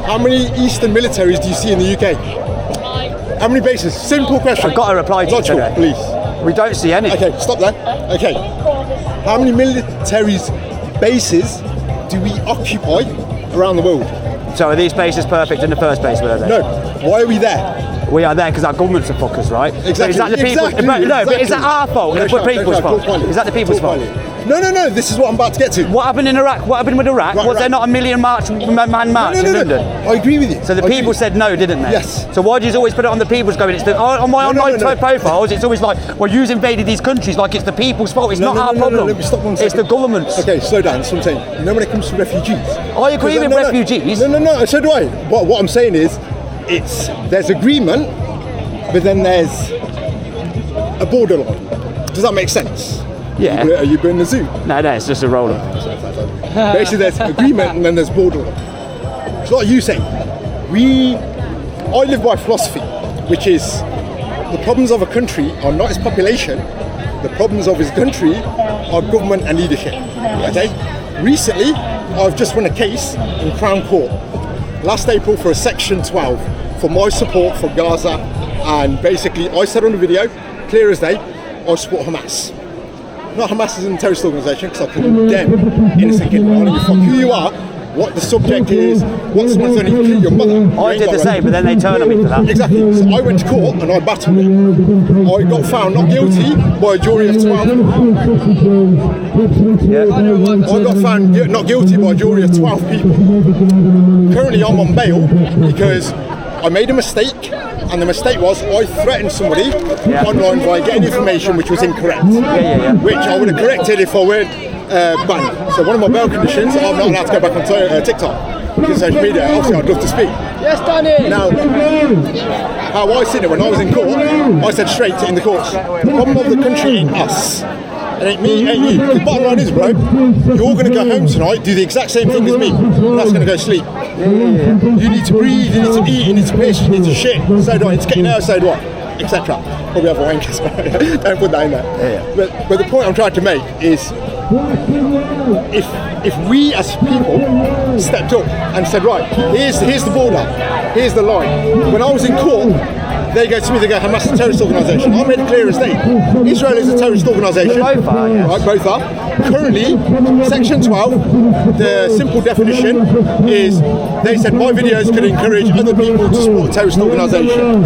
How many Eastern militaries do you see in the UK? How many bases? Simple question. I've got to reply to you today. Please. We don't see any. Okay, stop there. Okay. How many militaries bases do we occupy around the world? So are these bases perfect in the first place, were they? No. Why are we there? We are there because our government's are fuckers, right? Exactly. But is that the people? But is that our fault? No, the people's fault? Is that the people's fault? No. This is what I'm about to get to. What happened in Iraq? What happened with Iraq? Was there not a million man march in London? I agree with you. So the people said no, didn't they? Yes. So why do you always put it on the people's going? It's on my online profiles. It's always like, well, you invaded these countries like it's the people's fault. It's not our problem. Let me stop 1 second. It's the government's. Okay, slow down. That's what I'm saying. You know when it comes to refugees. I agree with refugees. No. So do I. What I'm saying is, there's agreement, but then there's a borderline. Does that make sense? Yeah. Are you in the zoo? No, it's just a roller. Basically, there's agreement and then there's borderline. It's like you say. I live by philosophy, which is the problems of a country are not its population. The problems of its country are government and leadership. Okay. Recently, I've just won a case in Crown Court last April for a Section 12 for my support for Gaza, and basically I said on the video, clear as day, I support Hamas. Not Hamas is a terrorist organisation because I condemn innocent people. I don't give a fuck who you are, what the subject is, what someone's done, including your mother. I did the same, but then they turned on me for that. Exactly. So I went to court and I battled it. I got found not guilty by a jury of 12. Yeah. I got found not guilty by a jury of 12 people. Currently I'm on bail because I made a mistake, and the mistake was I threatened somebody online by getting information which was incorrect, which I would have corrected if I weren't banned. So one of my bail conditions, I'm not allowed to go back on TikTok because social media. Obviously, I'd love to speak. Yes, Danny. Now, how I seen it when I was in court, I said straight in the courts, the problem of the country ain't us. It ain't me, it ain't you. The bottom line is, bro, you're going to go home tonight, do the exact same thing as me. That's going to go sleep. You need to breathe, you need to eat, you need to piss, you need to shit. So do I. It's getting out, so do I, etc. Probably have a wankers, don't put that in there. But the point I'm trying to make is, if we as people stepped up and said, right, here's the border, here's the line. When I was in court, they go to me, they go, Hamas is a terrorist organisation. I made it clear as day. Israel is a terrorist organisation. Both are, yes. Right, both are. Currently, Section 12, the simple definition is, they said my videos could encourage other people to support a terrorist organisation.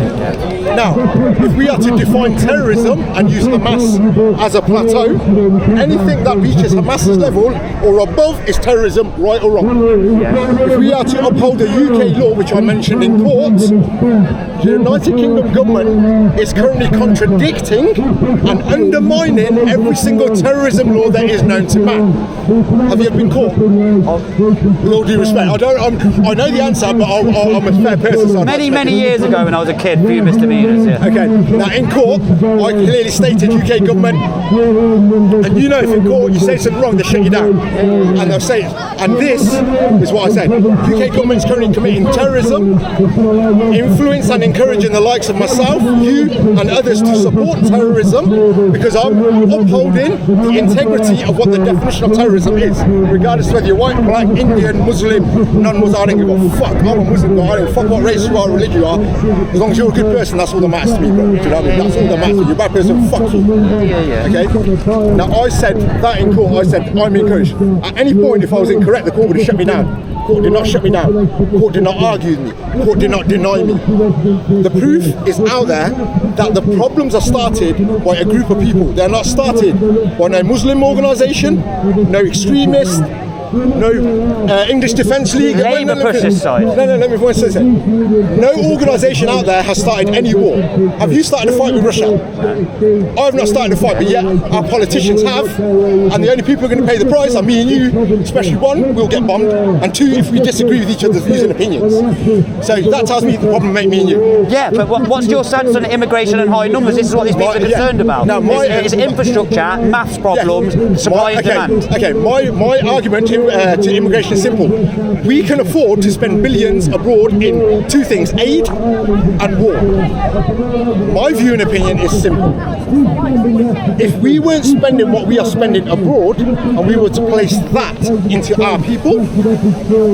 Now, if we are to define terrorism and use Hamas as a plateau, anything that reaches Hamas's level or above is terrorism, right or wrong. If we are to uphold the UK law, which I mentioned in court, the United Kingdom government is currently contradicting and undermining every single terrorism law that is known to man. Have you ever been caught? With all due respect, I know the answer, but I'm a fair person. So many years ago when I was a kid, few misdemeanors. Yeah. Okay. Now in court, I clearly stated UK government, and you know if in court you say something wrong, they shut you down, and they'll say, and this is what I said. UK government is currently committing terrorism, influence and encouraging the likes of myself, you and others to support terrorism because I'm upholding the integrity of what the definition of terrorism is, regardless of whether you're white, black, Indian, Muslim, non-Muslim. I don't give a fuck. I'm a Muslim guy. I don't fuck what race you are, religion you are. As long as you're a good person, that's all that matters to me, bro. Do you know what I mean? That's all that matters. You're a bad person, fuck you. Okay? Now I said that in court, I said I'm encouraged. At any point if I was incorrect, the court would have shut me down. Court did not shut me down. Court did not argue with me. Court did not deny me. The proof is out there that the problems are started by a group of people. They're not started by no Muslim organisation, no extremist, no English Defence League. Labour pushes side. No, let me say something. No organisation out there has started any war. Have you started a fight with Russia? I have not started a fight, but yet our politicians have. And the only people who are going to pay the price are me and you. Especially one, we'll get bombed, and two, if we disagree with each other's views and opinions. So that tells me the problem ain't me and you. Yeah, but what's your stance on immigration and high numbers? This is what these people are concerned about. Now, it's infrastructure, maths problems, supply and demand. Okay, my argument to to immigration is simple. We can afford to spend billions abroad in two things: aid and war. My view and opinion is simple. If we weren't spending what we are spending abroad, and we were to place that into our people,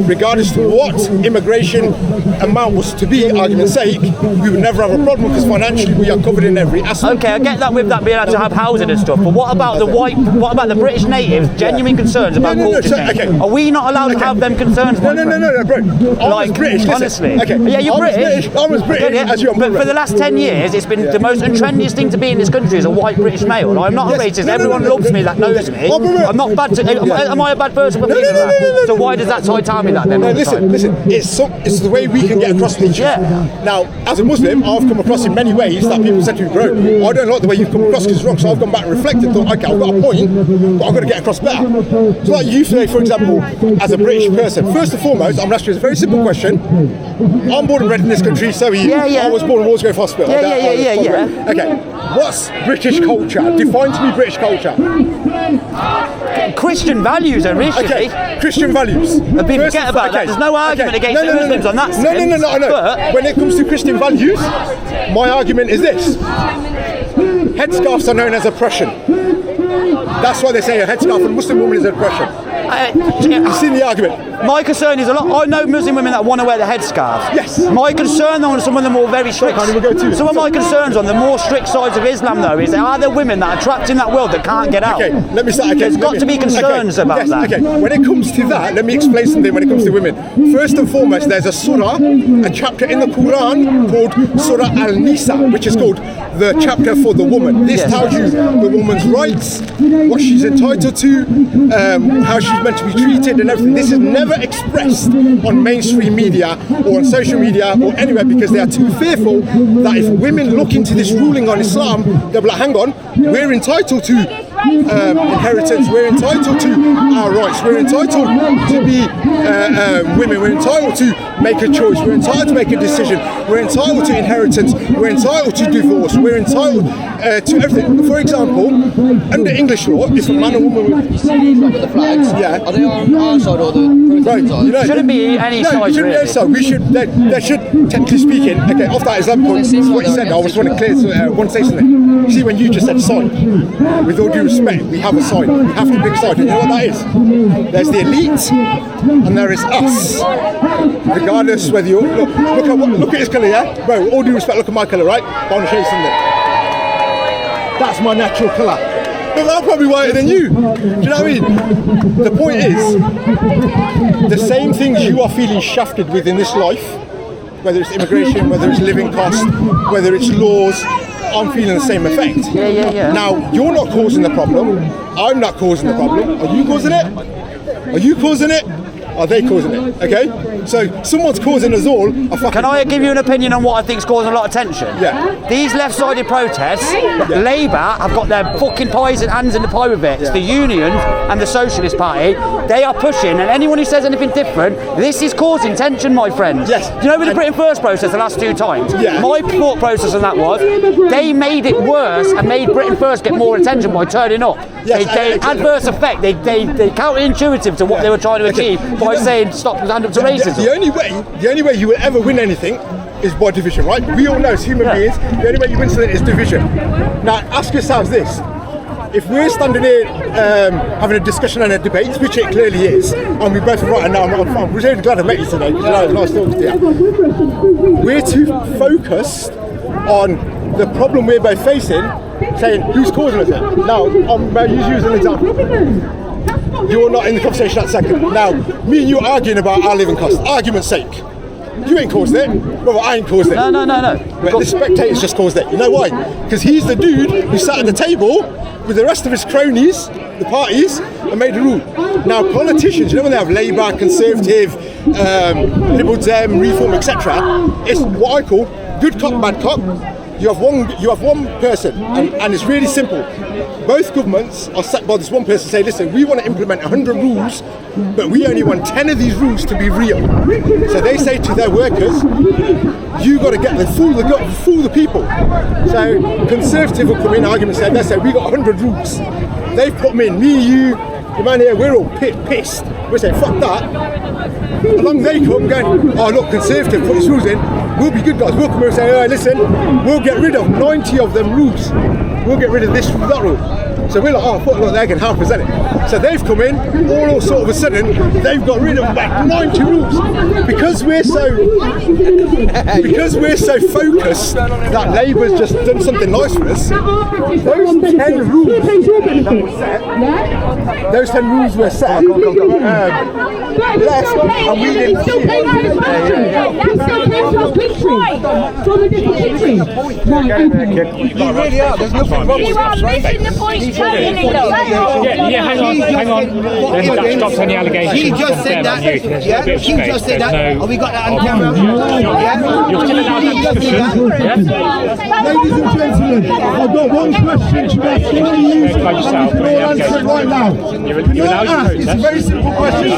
regardless of what immigration amount was to be, argument's sake, we would never have a problem because financially we are covered in every aspect. Okay, I get that with that being able to have housing and stuff, but what about the British natives' genuine concerns about culture change? Okay. Are we not allowed to have them concerns? No, bro. I was British, listen. Honestly. Okay. Yeah, you're British. I was British, as you are. But for the last 10 years, it's been the most untrendiest thing to be in this country is a white British male. And I'm not a racist. Everyone loves me that knows me. I'm not bad to... Am I a bad person for believing that? So why does that side tell me that then? No, listen. It's the way we can get across the issue. Yeah. Now, as a Muslim, I've come across in many ways that people said to me, bro, I don't like the way you've come across because it's wrong. So I've gone back and reflected, thought, okay, I've got a point, but I've got to get across better. So like you say, for example, as a British person, first and foremost, I'm going to ask you a very simple question. I'm born and bred in this country, so are you. Yeah. I was born in Walsgrove Hospital. Yeah. Okay, what's British culture? Define to me British culture. Christian values are initially. Okay, Christian values. People forget about that. There's no argument against Muslims on that sense. No, I know. But when it comes to Christian values, my argument is this. Headscarves are known as oppression. That's why they say a headscarf for a Muslim woman is oppression. You've seen the argument. My concern is I know Muslim women that want to wear the headscarf. Yes. My concern on some of the more very strict. Some of my concerns on the more strict sides of Islam though is are there women that are trapped in that world that can't get out? Okay, let me start. Okay, there's got to be concerns about that. Okay, when it comes to that, let me explain something when it comes to women. First and foremost, there's a surah, a chapter in the Quran called Surah Al-Nisa, which is called the chapter for the woman. This tells you the woman's rights, what she's entitled to, how she's meant to be treated and everything. This is never expressed on mainstream media or on social media or anywhere because they are too fearful that if women look into this ruling on Islam, they'll be like, hang on, we're entitled to inheritance, we're entitled to our rights, we're entitled to be women, we're entitled to make a choice, we're entitled to make a decision, we're entitled to inheritance, we're entitled to divorce, we're entitled to everything. For example, under English law, if a man or woman with the flags, are they on our side or the protestant side? Shouldn't be any side really. We should, there should, technically speaking, okay, off that Islamic point, what you said, I just want to clear, want to say something. You see, when you just said side, with all due respect, we have a side. We have to pick a side. You know what that is? There's the elite, and there is us. Regardless whether you look at his colour, yeah, bro. All due respect, look at my colour, right? But I want to show you something. That's my natural colour. But I'm probably whiter than you. Do you know what I mean? The point is, the same things you are feeling shafted with in this life, whether it's immigration, whether it's living costs, whether it's laws, I'm feeling the same effect. Yeah. Now, you're not causing the problem. I'm not causing the problem. Are you causing it? Are you causing it? Are they causing it? Okay? So, someone's causing us all a fucking... Can I give you an opinion on what I think is causing a lot of tension? Yeah. These left-sided protests, Labour have got their fucking hands in the pie with it. It's the Union and the Socialist Party. They are pushing, and anyone who says anything different, this is causing tension, my friends. Yes. Do you know with the Britain First protest the last two times? Yeah. My thought process on that was, they made it worse and made Britain First get more attention by turning up. Yes, they adverse effect. They counterintuitive to what they were trying to achieve by saying stop and stand up to racism. The only way you will ever win anything is by division, right? We all know as human beings, the only way you win something is division. Now, ask yourselves this. If we're standing here having a discussion and a debate, which it clearly is, and we both are right, and now I'm really glad I met you today, because it's nice talking to you. We're too focused on the problem we're both facing, saying who's causing us it. Now, I'm going to use you as an example. You're not in the conversation that second. Now, me and you are arguing about our living costs, argument's sake. You ain't caused it. Well, I ain't caused it. No. But the spectators just caused it. You know why? Because he's the dude who sat at the table with the rest of his cronies, the parties, and made the rule. Now, politicians, you know when they have Labour, Conservative, Liberal Dem, Reform, etc., it's what I call good cop, bad cop. You have one person, and it's really simple. Both governments are set by this one person say, listen, we want to implement 100 rules, but we only want 10 of these rules to be real. So they say to their workers, you got to get them, fool the people. So Conservative will come in, argument said, they say, we got 100 rules. They've put them in, me, you, the man here, we're all pissed. We're saying, fuck that. Along they come going, oh look, Conservative, put these rules in, we'll be good guys, we'll come here and say, hey listen, we'll get rid of 90 of them rules. We'll get rid of this rule, that rule. So we're like, oh fuck, look, they can help us, innit? So they've come in, all sort of a sudden, they've got rid of like 90 rules. Because we're so focused that Labour's just done something nice for us, those 10 rules that were set, those 10 rules were set, less, and we didn't see it. From a different country. You really are, there's nothing wrong with that. Missing the point totally, though. Yeah, hang on. That stops any allegations. He just said that. Yeah, he just said that. Oh, we got that on camera. Yeah, You're still allowed that discussion. Ladies and gentlemen, I've got one question to ask you. And you can all answer it right now. It's a very simple question.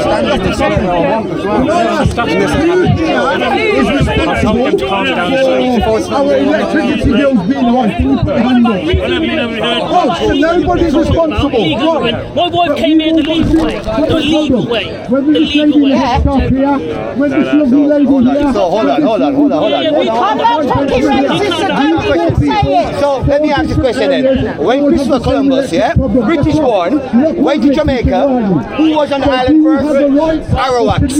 Can I ask who here is responsible for our electricity bills being high? Can you put a hand up? Oh, so nobody's responsible. My wife came here the legal way. The legal way. When we just lady here, stop here. When this lovely lady here. so hold on. So let me ask you a question then. When Christopher Columbus, British born, went to Jamaica, who was on the island first? Arawaks,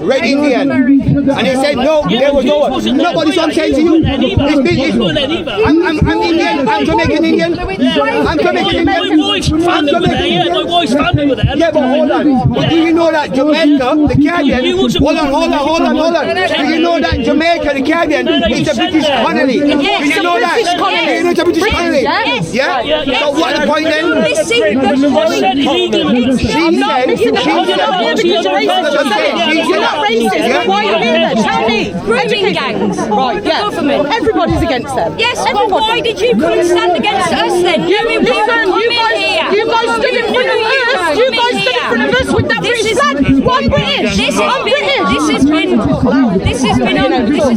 Red Indian. And they said no, there was no one. Nobody's on saying to you. I'm Indian, I'm Jamaican Indian. I'm Jamaican Indian. My wife's family were there, my wife's family were there. Yeah, but hold on. But do you know that Jamaica, the Caribbean, hold on. Do you know that Jamaica, the Caribbean, is a British colony? Do you know that? Do you know it's a British colony? Yeah? So what's the point then? Why are you doing that? Tell me. Grooming gangs. Right, yeah. Everybody's against them. Yes, but why did you come and stand against us then? You guys stood in front of us. You guys stood in front of us with that British flag. Why British? This has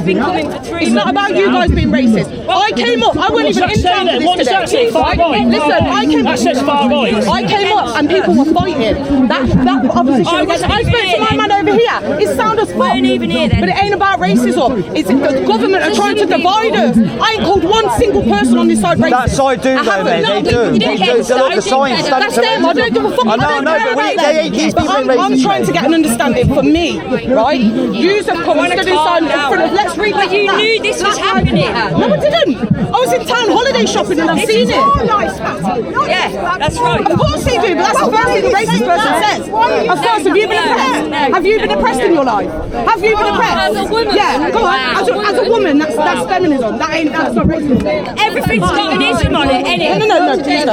been coming for 3 months. It's not about you guys being racist. I came up. I wasn't even in town for this What does that say? Far right? Listen, I came up. That says far right. I came up and people were fighting. That opposition against. I spoke to my man over here. It sounded fuck. Weren't even here then. But it ain't about racism. It's the government are trying to divide us. I ain't called one single person on this side racist. That side do though, mate. They do. So look, the signs stand That's them. I don't give a fuck. I know, but they ain't these people I'm racist. trying to get an understanding for me, right? Yous have come and stood inside in front of. Let's read. But you knew this was happening. No, I didn't. I was in town holiday shopping and I've seen it. Yeah, that's right. Of course they do, but that's the first thing the racist person says. Of course, have you been oppressed? Have you been oppressed in your life? Have you been oppressed? As a woman. Yeah, go on. As a woman, that's feminism. That's not racism. Everything's got an ism on it, innit? No, please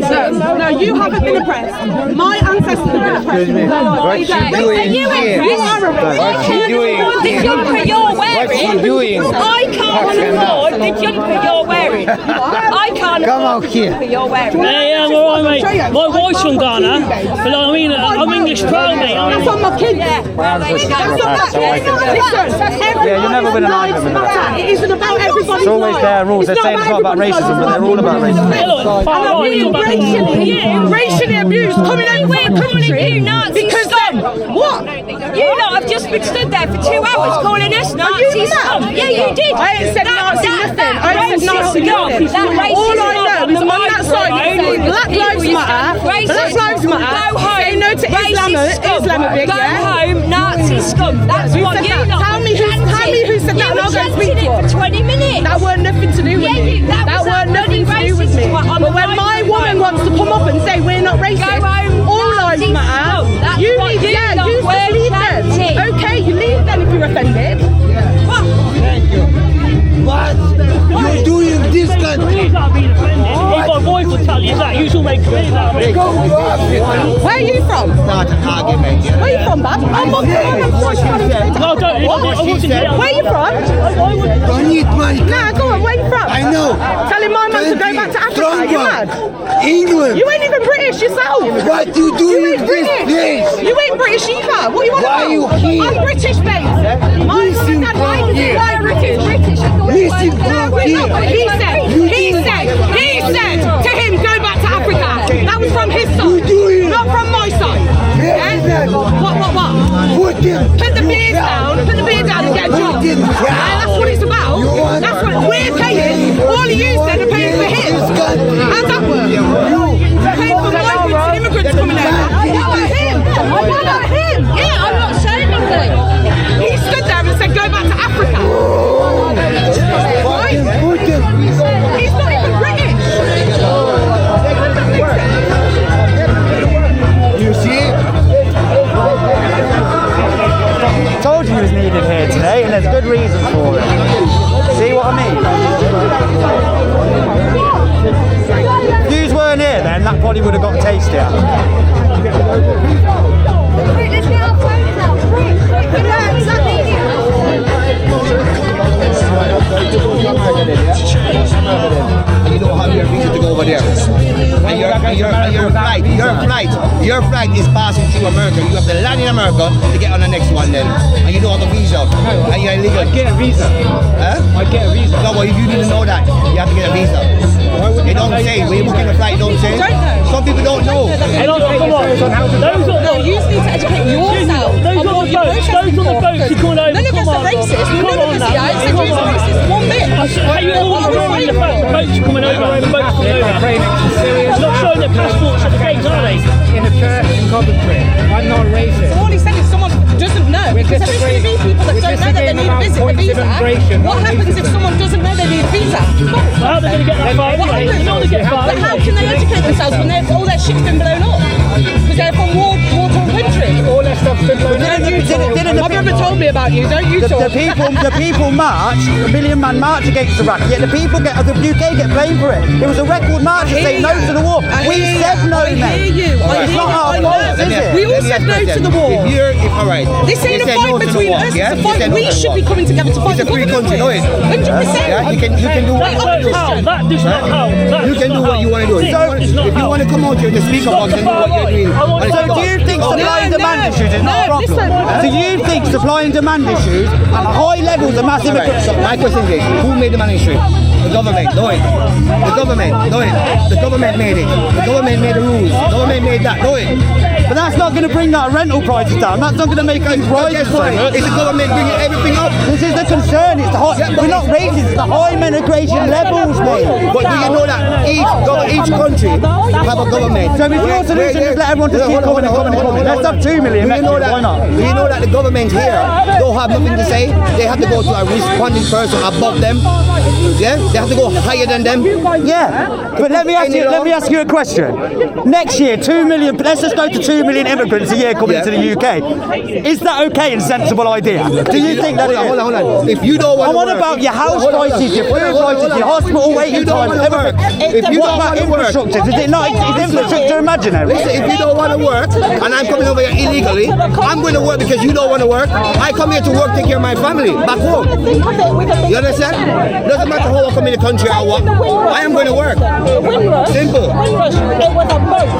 don't. No, you haven't been oppressed. My ancestors have been oppressed. What you doing You here? What you doing The jumper you're wearing. What you doing? I can't afford the jumper you're wearing. I can't afford the jumper you're wearing. Yeah, I'm alright, mate. My wife's from Ghana, but I mean, I'm English proud, mate. That's on my kids. Well, there you go. Yeah, you've never been an argument with that. It isn't about everybody's It's always their rules. They're saying it's not about racism, but they're all about racism. Racially abused coming over We're calling you Nazis. because then what? You lot have just been stood there for 2 hours calling us Nazis. Yeah, you did. I ain't said Nazi nothing. I ain't said Nazi nothing. All I know is on that side Black Lives Matter. Black Lives Matter. Go home. Say no to Islamophobia. Go home, Nazi scum. That's what you lot. Tell me who said that and I'll go and speak to it for 20 minutes. That weren't nothing to do with me. That weren't nothing to do with me. But when my woman wants to come up and say we're not racist, all lives matter. You need to leave then. Okay, you leave then if you're offended. Thank you. What? You're doing this country. Please not being offended. If my wife will tell you that, you shall make clear that. Where are you from? Start an argument. Where are you from, Bab? I'm No, don't. I wasn't here. Where are you from? Don't eat my Nah, go on, where are you from? I know. Telling my man to go back to Africa, you mad? England. You ain't even British yourself. What you doing in this place? You ain't British either. What you want Why about? you here? I'm British, babe. My mum and dad like here. British. Listen from here. He said to him, go back to Africa. That was from his side, not from my side. Yeah? Put the beer down and get a job. And that's what it's about. That's what we're paying. All of you said are paying for him. How's that work? Paying for migrants and immigrants coming over. What about him? What about him? Yeah, I'm not saying nothing. He stood there and said, go back to Africa. Right? He's not even British. You see? Told you he was needed here today, and there's good reason for it. See what I mean? If yous weren't here then, that probably would have got tastier. And you don't have your visa to go over there. And your flight is passing through America. You have to land in America to get on the next one then. And you don't have a visa. And you're illegal. I get a visa. Huh? I get a visa. No, but if you didn't know that, you have to get a visa. They don't say. When you're booking a flight, don't say. Some people don't know. Hey, come on. No, you need to educate yourself. Those on the boats, you call over. None of us are racist. None of us are racist. One bit. Hey, you all the boats coming over. I'm not showing their passports at the gates, are they? In a church in Coventry. I'm not racist. All he's saying is someone doesn't know. Because there's going to be people that don't know that they need a visa. What happens if someone doesn't know they need a visa? How are they going to get that far anyway? You know they get far But how can they educate themselves when all their shit's been blown up? Because they're from war-torn countries. All that stuff's been blown up. My brother told me about you, don't you talk? The people marched, a million-man march against Iraq, yet the people the UK get blamed for it. It was a record march to say no to the war. We said no, mate. It's not our fault, is it? We all said no to the war. This ain't a fight between us, it's a fight we should be coming together to fight the government with. 100%. You can do what you want to do. That does not help. You can do what you want to do. If you want to come out here to speak about it, then do what you're doing. So do you think supply and demand issues is not a problem? Do you think supply and demand issues and high levels of mass immigration? My question is, who made the money stream? The government, no it. The government, no it. The government made it. The government made the rules. The government made that, no it. But that's not going to bring that rental prices down. That's not going to make things rise. It's the government bringing everything up. This is the concern. It's the high. We're not racist. It's the high immigration levels, mate. But do you know that each country have a government? So if your solution is let everyone just keep coming and coming. Let's have 2 million. Why not? Do you know that the government here don't have nothing to say? They have to go to a responding person above them. Yeah, they have to go higher than them. Yeah, but let me ask you a question. Next year, 2 million. Let's just go to 2 million immigrants a year coming into the UK. Is that okay and sensible idea? Do you think that? Hold on. If you don't want to work, about your house prices, your food prices, your hospital waiting times. If you don't want to work, infrastructure, is it not? Is infrastructure imaginary? Listen, if you don't want to work and I'm coming over here illegally, I'm going to work because you don't want to work. I come here to work, take care of my family back home. You understand? Doesn't matter how I come in the country or what. I am going to work. Simple.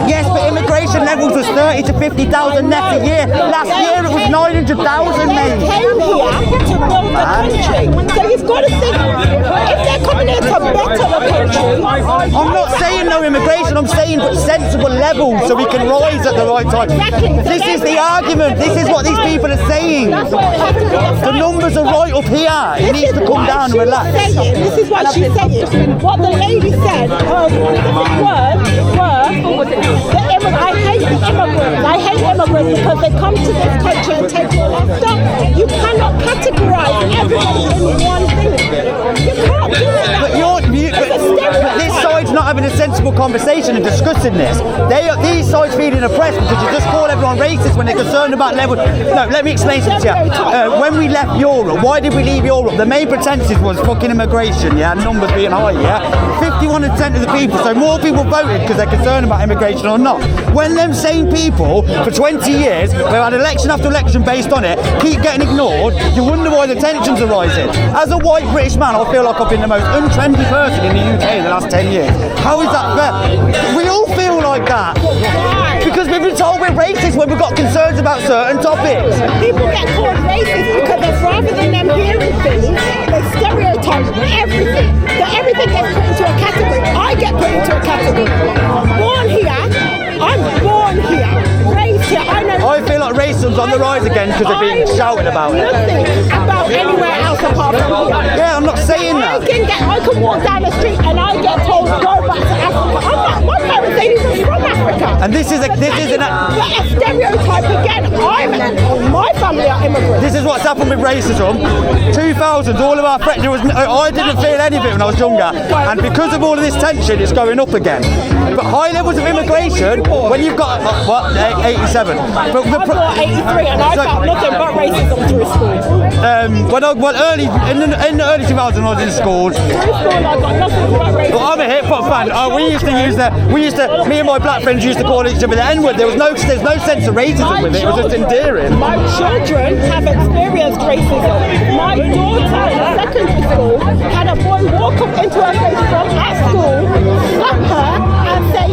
Yes, but immigration levels was 30 to 50,000 net a year. Last year it was 900,000, mate. They came here to build the country. So you've got to think, if they're coming here to better the country. I'm not saying no immigration, I'm saying but sensible levels so we can rise at the right time. This is the argument. This is what these people are saying. The numbers are right up here. It needs to come down and relax. This is what she's saying. What the lady said, I hate the immigrants. I hate immigrants because they come to this country and take all our stuff. You cannot categorize everybody in one thing. You can't do that. But this side's not having a sensible conversation and discussing this. These sides feeling oppressed because you just call everyone racist when they're concerned about levels. No, let me explain something to you. When we left Europe, why did we leave Europe? The main pretenses was fucking immigration, yeah, numbers being high, yeah. 51% of the people, so more people voted because they're concerned about immigration or not. When them same people, for 20 years, we've had election after election based on it, keep getting ignored, you wonder why the tensions are rising. As a white British man, I feel like I've been the most untrendy person in the UK in the last 10 years. How is that fair? We all feel like that. Because we've been told we're racist when we've got concerns about certain topics. People get called racist because rather than them hearing things, they stereotype everything. So everything gets put into a category. I get put into a category. Born here, I'm born here, raised here. I feel like racism's on the rise again because of being about it. Nothing about anywhere else apart from here. Yeah, I'm not saying that. I can walk down the street and I get told go back to Africa. My parents ain't even from Africa. And this is a stereotype again. My family are immigrants. This is what's happened with racism. 2000s, all of our friends. I didn't feel any of it when I was younger, and because of all of this tension, it's going up again. But high levels of immigration, when you've got 87. But I bought 83, and I felt nothing but racism through school. In the early 2000s, when I was in school. Through school, I got nothing but racism. Well, I'm a hip hop fan. Me and my black friends used to call each other the N-word. There's no sense of racism with it. It was just endearing. My children have experienced racism. My daughter in secondary school had a boy walk up into her face from at school, slap her, and say,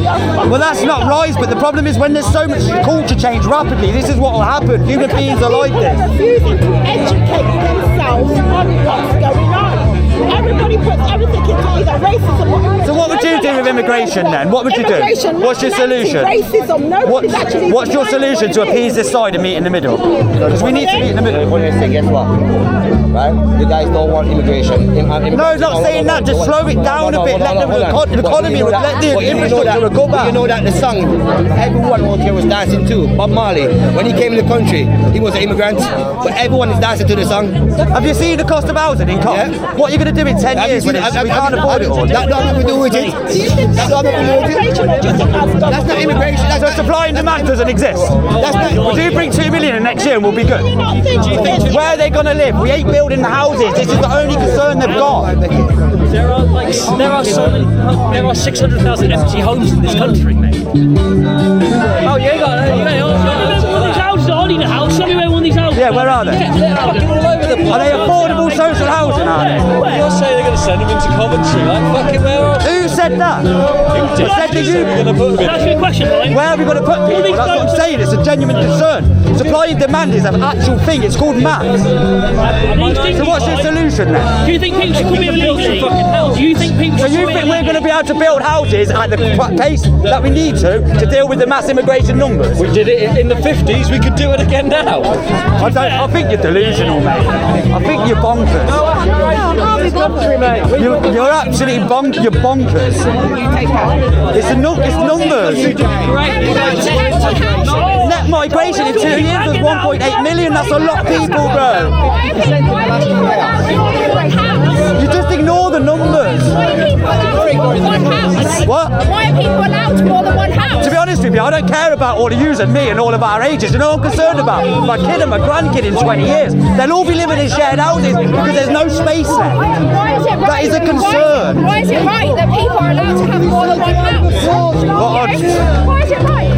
well, that's not right, but the problem is when there's so much culture change rapidly, this is what will happen. Human beings are like this. They're refusing to educate themselves on what's going on. Everybody puts everything into either racism or... So what would you do with immigration then? What would you do? What's your solution? Racism. What's your solution to appease this side and meet in the middle? Because we need to meet in the middle. What do you say? Guess what? Right? You guys don't want immigration. No, not saying that. Just slow it down a bit. Let the economy, let the infrastructure recover. You know that the song everyone out here was dancing to, Bob Marley, when he came in the country, he was an immigrant, but everyone is dancing to the song. Have you seen the cost of housing in Cov? Yeah. What are you going to do in 10 years when we can't afford it all? That's not nothing to do with it. That's not nothing to do with it. That's not immigration. So supply and demand doesn't exist. Would you bring 2 million in next year and we'll be good? Where are they going to live? We ain't building the houses. This is the only concern they've got. There are 600,000 empty homes in this country, mate. Oh, you got one of these houses. I need a house. Show me where one of these houses. Yeah, where are they? They're fucking all over the place. Are they affordable social housing? Are they? You're saying they're going to send them into Coventry, like fucking where are they? Who said that? Who said that you? Going to put them in? That's a good question, right? Where are we going to put people? That's what I'm saying. It's a genuine concern. Supply and demand is an actual thing. It's called maths. So what's your solution then? Do you think people should come here illegally? Do you think people? So you think we're going to be able to build houses at the pace that we need to deal with the mass immigration numbers? We did it in the 50s, we could do it again now. I think you're delusional, mate. I think you're bonkers. You're absolutely bonkers. You're bonkers. It's numbers. Net migration in 2 years was 1.8 million. That's a lot of people, bro. You just ignore the numbers. What? Why are people allowed more than one house? To be honest with you, I don't care about all of you and me and all of our ages. You know what I'm concerned about? My kid and my grandkid in 20 years. They'll all be living in shared houses because there's no space left. Why is it right? That is a concern. Why is it right that people are allowed to have more than one house? Why is it right?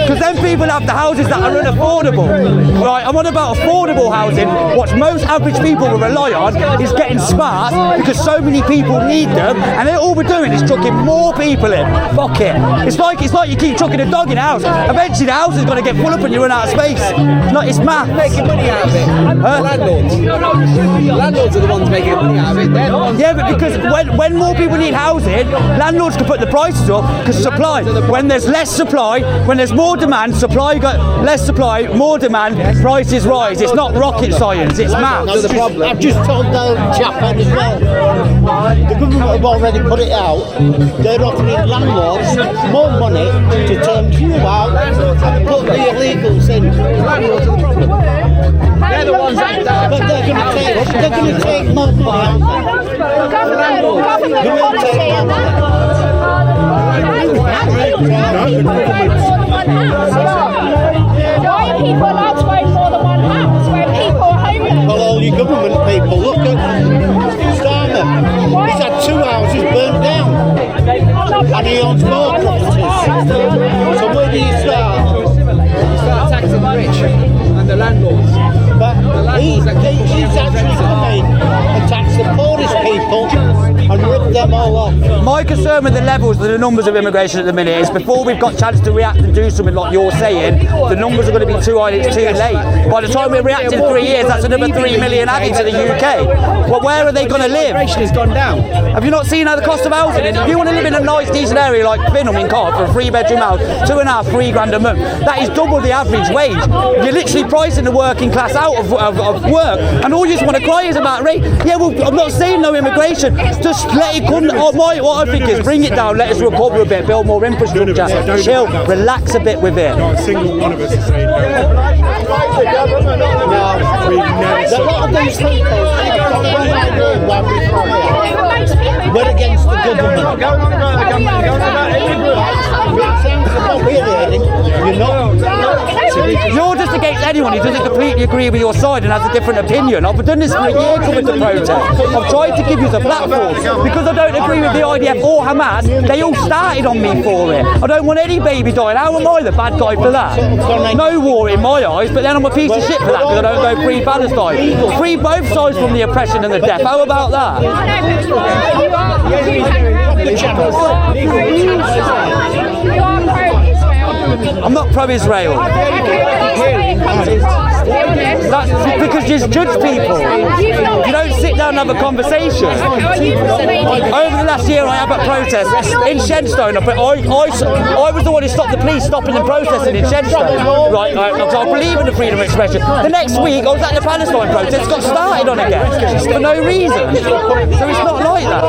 Because then people have the houses that are unaffordable. Right, I'm on about affordable housing. What most average people will rely on is getting sparse because so many people need them, and all we're doing is chucking more people in. Fuck it. It's like you keep chucking a dog in a house. Eventually the house is going to get full up and you run out of space. It's math. Making money out of it. Landlords. Landlords are the ones making money out of it. They're the ones. Yeah, but because when more people need housing, landlords can put the prices up because supply. When there's less supply, when there's more demand, less supply, more demand, prices rise. It's not rocket science, it's maths. That's the problem. I've just told the chap as well. The government have already put it out. They're offering landlords more money to turn you out and put the illegals in. They're the ones that But they're going to take more money. Government policy and why are people allowed to own more than one house when people are homeless? Well, all your government people, look at Starmer. He's had 2 houses burnt down. And he owns more properties. So where do you start? You start taxing the rich and the landlords. But he's actually coming and tax the poorest people and rip them all off. My concern with the levels, the numbers of immigration at the minute is before we've got a chance to react and do something like you're saying, the numbers are going to be too high and it's too late. By the time we react in 3 years, that's another 3 million added to the UK. Well, where are they going to live? Immigration has gone down. Have you not seen how the cost of housing is? If you want to live in a nice, decent area like Finham in Cov for a 3-bedroom house, 2.5, 3 grand a month, that is double the average wage. You're literally pricing the working class out sort of work, and all you just want to cry is about rape. Yeah, well, I'm not saying no immigration. Just let it come. What I think is bring it down. Let us recover a bit, build more infrastructure, chill, relax a bit with it. Not a single one of us is saying no. A lot of these people we're against the government. You're just against anyone who doesn't completely agree with your side and has a different opinion. I've done this for a year coming to protest. I've tried to give you the platform. Because I don't agree with the IDF or Hamas, they all started on me for it. I don't want any baby dying. How am I the bad guy for that? No war in my eyes, but then I'm a piece of shit for that because I don't go free Palestine. Free both sides from the oppression and the death. How about that? I'm not pro-Israel. That's because you just judge people. You don't sit down and have a conversation. Over the last year I have at protests in Shenstone. I was the one who stopped the police stopping and protesting in Shenstone. Right, because I believe in the freedom of expression. The next week I was at the Palestine protest, got started on again for no reason. So it's not like that.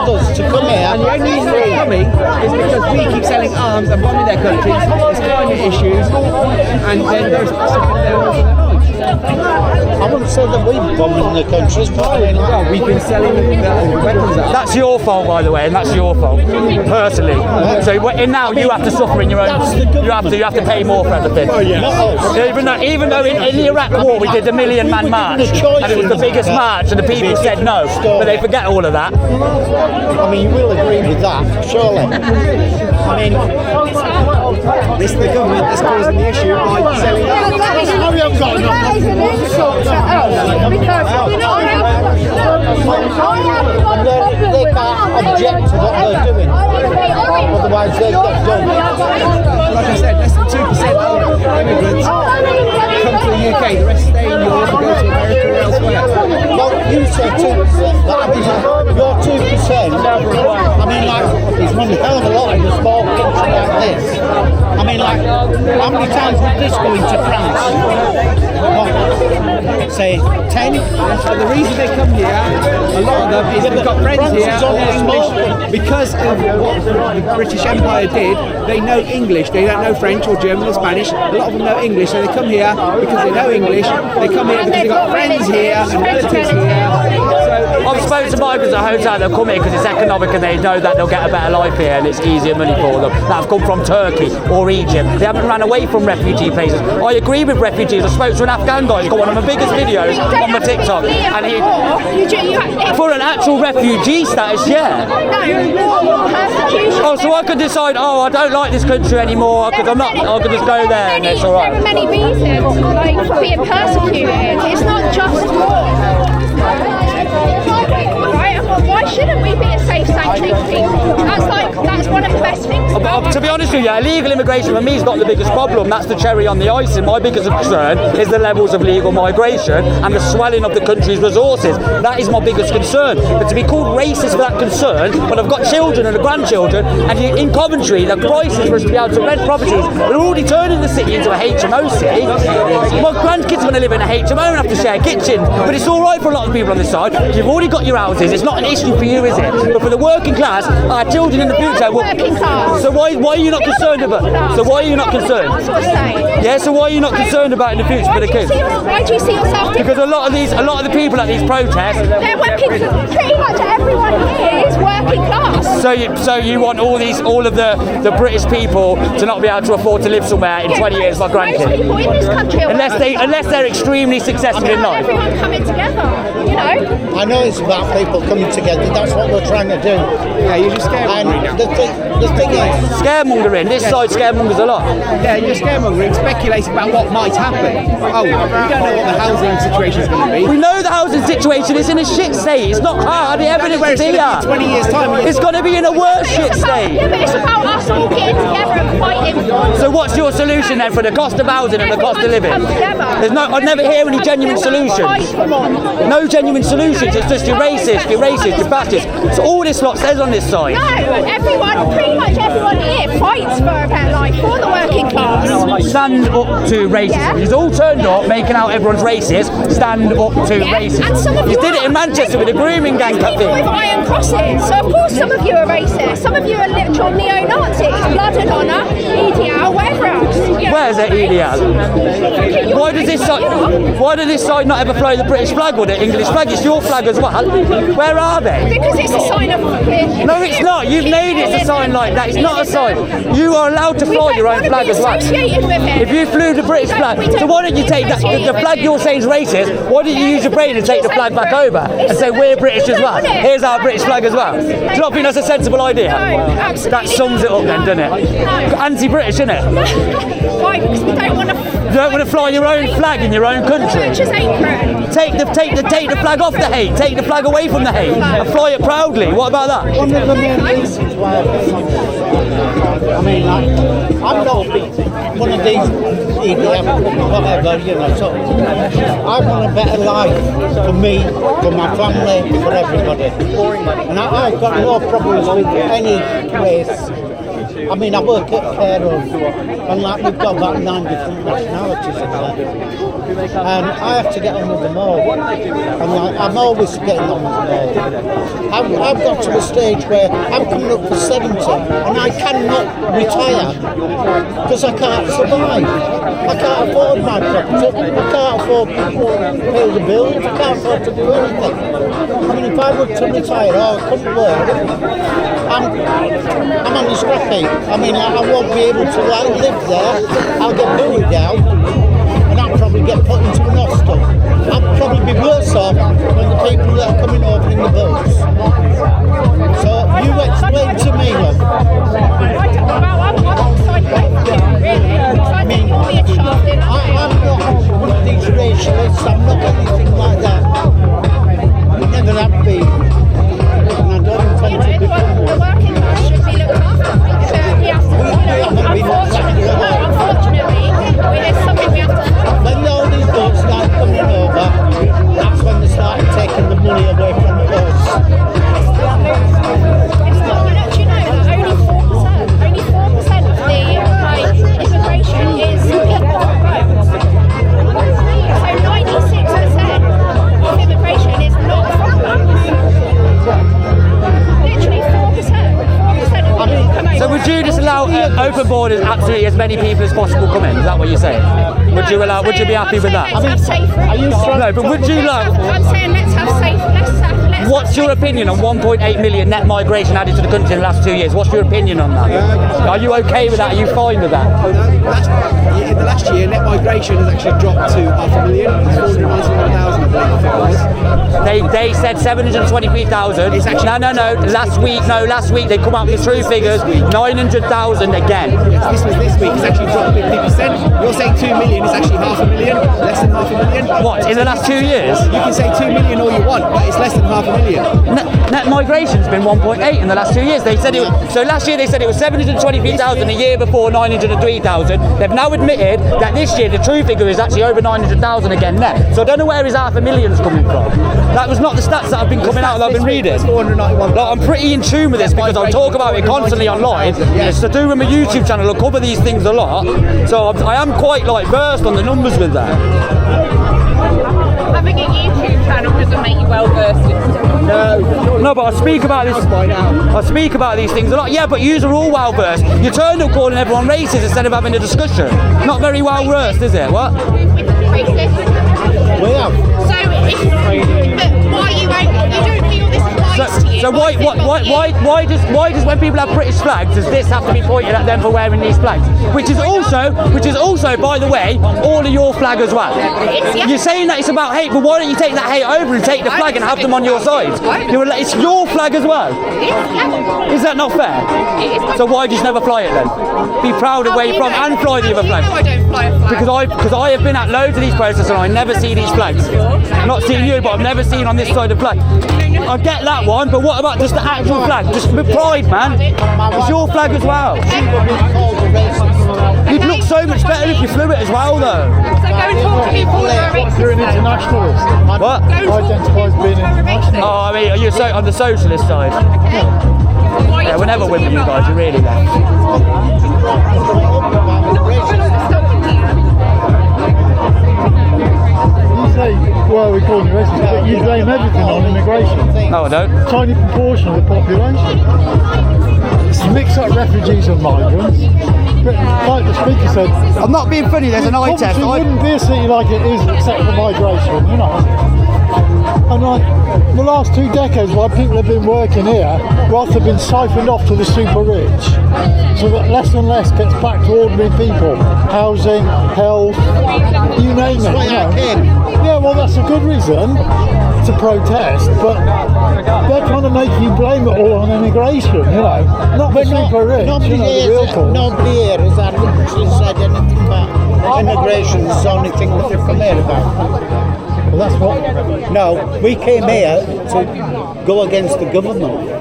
To come here, and the only reason they're coming is because we keep selling arms and bombing their countries. There's climate issues, and then there's I wouldn't say that we've bombed the countries, but well, we've been selling the weapons out. That's your fault, by the way, and that's your fault, personally. So now you have to suffer in your own. You have to pay more for everything. Oh yeah. Even though in the Iraq War we did the 1 million man march, and it was the biggest march, and the people said no, but they forget all of that. I mean, you will agree with that, surely. I mean, It's the government that's causing the issue by selling arms. we haven't got enough. They can't object to what they're doing. Otherwise they get done. Like I said, less than 2% of immigrants come to the UK, the rest stay in Europe or go to America or elsewhere. Well, you say 2%, but I mean, your 2%, I mean, like, it's one hell of a lot in a small country like this. I mean, like, how many times would this go into France? What, say 10? But the reason they come here, a lot of them, is they've got friends here, or English. Because of what the British Empire did, they know English. They don't know French or German or Spanish. A lot of them know English, so they come here because they know English. They come here because they've got friends here and relatives here. I've spoken to migrants at hotel that come here because it's economic and they know that they'll get a better life here and it's easier money for them. That have come from Turkey or Egypt. They haven't ran away from refugee places. I agree with refugees. I spoke to an Afghan guy who's got one of my biggest videos on my TikTok. And he, for an actual refugee status, yeah. Oh, so I could decide, oh, I don't like this country anymore because I'm not, I could just go there and it's alright. There are many reasons, like for being persecuted. It's not just war. Right? Why shouldn't we be a safe sanctuary for people? That's one of the best things about To be honest with you, illegal immigration for me is not the biggest problem. That's the cherry on the icing. My biggest concern is the levels of legal migration and the swelling of the country's resources. That is my biggest concern. But to be called racist for that concern, when I've got children and grandchildren, and in Coventry, the prices for us to be able to rent properties, we're already turning the city into a HMO city. My grandkids are going to live in a HMO and have to share kitchens. But it's all right for a lot of people on this side. You've already got your houses. It's not an issue for you, is it? But for the working class, our children in the future will. So why are you not concerned about? So why are you not concerned? Yeah. So why are you not concerned about in the future for the kids? Why do you see yourself? Because a lot of the people at these protests. They're working. Pretty much everyone here is working class. So you want all of the British people to not be able to afford to live somewhere in 20 years like grandkids? People in this country unless they're extremely successful in life. Everyone coming together, you know. I know it's about people coming together. That's what we're trying to do. Yeah, you're just scaremongering. And the thing is, scaremongering. This side scaremongers a lot. Yeah, you're scaremongering, speculating about what might happen. Oh, we don't know what the housing situation is going to be. We know the housing situation is in a shit state. It's not hard. The evidence is here. 20 years time. It's going to be in a worse shit state. Yeah, but it's about us all getting together and fighting. So what's your solution then for the cost of housing and the cost of living? I'd never hear any genuine solutions. No genuine solutions. It's just you're racist, you're fascist. So all this lot says on this side. No, pretty much everyone here fights fights for a better life for the working class. Stand up to racism. Yeah. He's all turned up, making out everyone's racist. Stand up to racism. And some of He you did it in Manchester with a grooming gang People thing. with iron crosses. So of course some of you are racist. Some of you are literal neo-Nazis. Blood and honour, EDL, whatever else. Where's the EDL? Why does this side not ever fly the British flag or the English flag? It's your flag as well. Where are they? Because it's a sign of... No, it's not. You've made it a sign like that. It's not a sign. You are allowed to fly your own flag as well. If you flew the British flag, so why don't you take that, the flag you're saying is racist, why don't you use your brain and take the flag back over and say we're British as well? Here's our British flag as well. Do you not think that's a sensible idea? That sums it up then, doesn't it? Anti-British, isn't it? Why? Because we don't want to... You don't want to fly your own flag in your own country. Take the flag off the hate. Take the flag away from the hate and fly it proudly. What about that? One of the main reasons why I mean, like, I'm not one of these EDM, whatever, you know, so I want a better life for me, for my family, for everybody. And I've got no problems with any place. I mean, I work at care home, and like we've got about 9 different nationalities in there. And I have to get on with them all. And like, I'm always getting on with them all. I've got to a stage where I'm coming up for 70 and I cannot retire because I can't survive. I can't afford my property, I can't afford to pay the bills, I can't afford to do anything. I mean, if I were to retire or I couldn't work, I'm on the scrap heap. I mean, I won't be able to live there. I'll get bullied out, and I'll probably get put into an hostel. I'll probably be worse off than the people that are coming over in the boats. So you explain to me, love. I mean, I'm not one of these racialists. I'm not anything like that. I never have been, and I don't intend to be. The working class should be looked after. Unfortunately, there's something we have to... When all these boats start coming over, that's when they start taking the money away from us. Do you know that only 4% of the immigration is people? So 96% of immigration is not from us. Literally 4%. 4% of people come over. So would you just allow open borders, absolutely as many people as possible come in? Is that what you're saying? Would you be happy with that? Let's have safe routes. No, but would you like... I'm saying let's have safe... What's your opinion on 1.8 million net migration added to the country in the last 2 years? What's your opinion on that? Are you okay with that? Are you fine with that? In the last year, net migration has actually dropped to 500,000. It's 491,000, I believe it was. They said 723,000. It's actually Last week they come out with true figures, 900,000 again. Yes, this was this week. It's actually dropped 50%. You're saying 2 million. It's actually 500,000. Less than 500,000. What, in the last 2 years? You can say 2 million all you want, but it's less than 500,000. Net migration's been 1.8 in the last 2 years. They said so last year they said it was 723,000, a year before 903,000. They've now admitted that this year the true figure is actually over 900,000 again net. So I don't know where his 500,000's coming from. That was not the stats that have been coming out that I've been reading. I'm pretty in tune with this because I talk about it constantly online. It's to do with my YouTube channel. I cover these things a lot. So I am quite versed on the numbers with that. Having a YouTube channel doesn't make you well versed in stuff. No, but I speak about this. I speak about these things a lot. Yeah, but yous are all well versed. You turned up calling everyone racist instead of having a discussion. Not very well versed, is it? What? Racist. Well, So, why you don't feel this applies to you? So why does when people have British flags, does this have to be pointed at them for wearing these flags? Which is also, by the way, all of your flag as well. You're saying that it's about hate, but why don't you take that hate over and take the flag and have them on your side? It's your flag as well. Is that not fair? So why just never fly it then? Be proud of where you're from and fly the other flag. I don't fly a flag. Because I have been at loads of these protests and I never see these flags. Not seen you, but I've never seen on this side of flag. I get that one, but what about just the actual flag? Just with pride, man. It's your flag as well. You'd look so much better if you flew it as well, though. So go and talk to people who are racist. You're an internationalist. What? You identify as being international. Oh, I mean, you're on the socialist side. Okay. Yeah, we're never winning you guys, you're really left. You say, well, we call them racist, but you blame everything on immigration. No, I don't. Tiny proportion of the population. It's a mix up refugees and migrants. But like the speaker said, I'm not being funny, there's an eye test. It wouldn't be a city like it is except for migration, you know. And like the last 2 decades, while people have been working here, wealth have been siphoned off to the super rich, so that less and less gets back to ordinary people. Housing, health, you name it. You know. Yeah, well, that's a good reason to protest, but they're trying to make you blame it all on immigration, you know. Not the super rich, you know, the real cause. Nobody here has actually said anything about immigration. Is the only thing that they've come here about. Well, that's what. No, we came here to go against the government.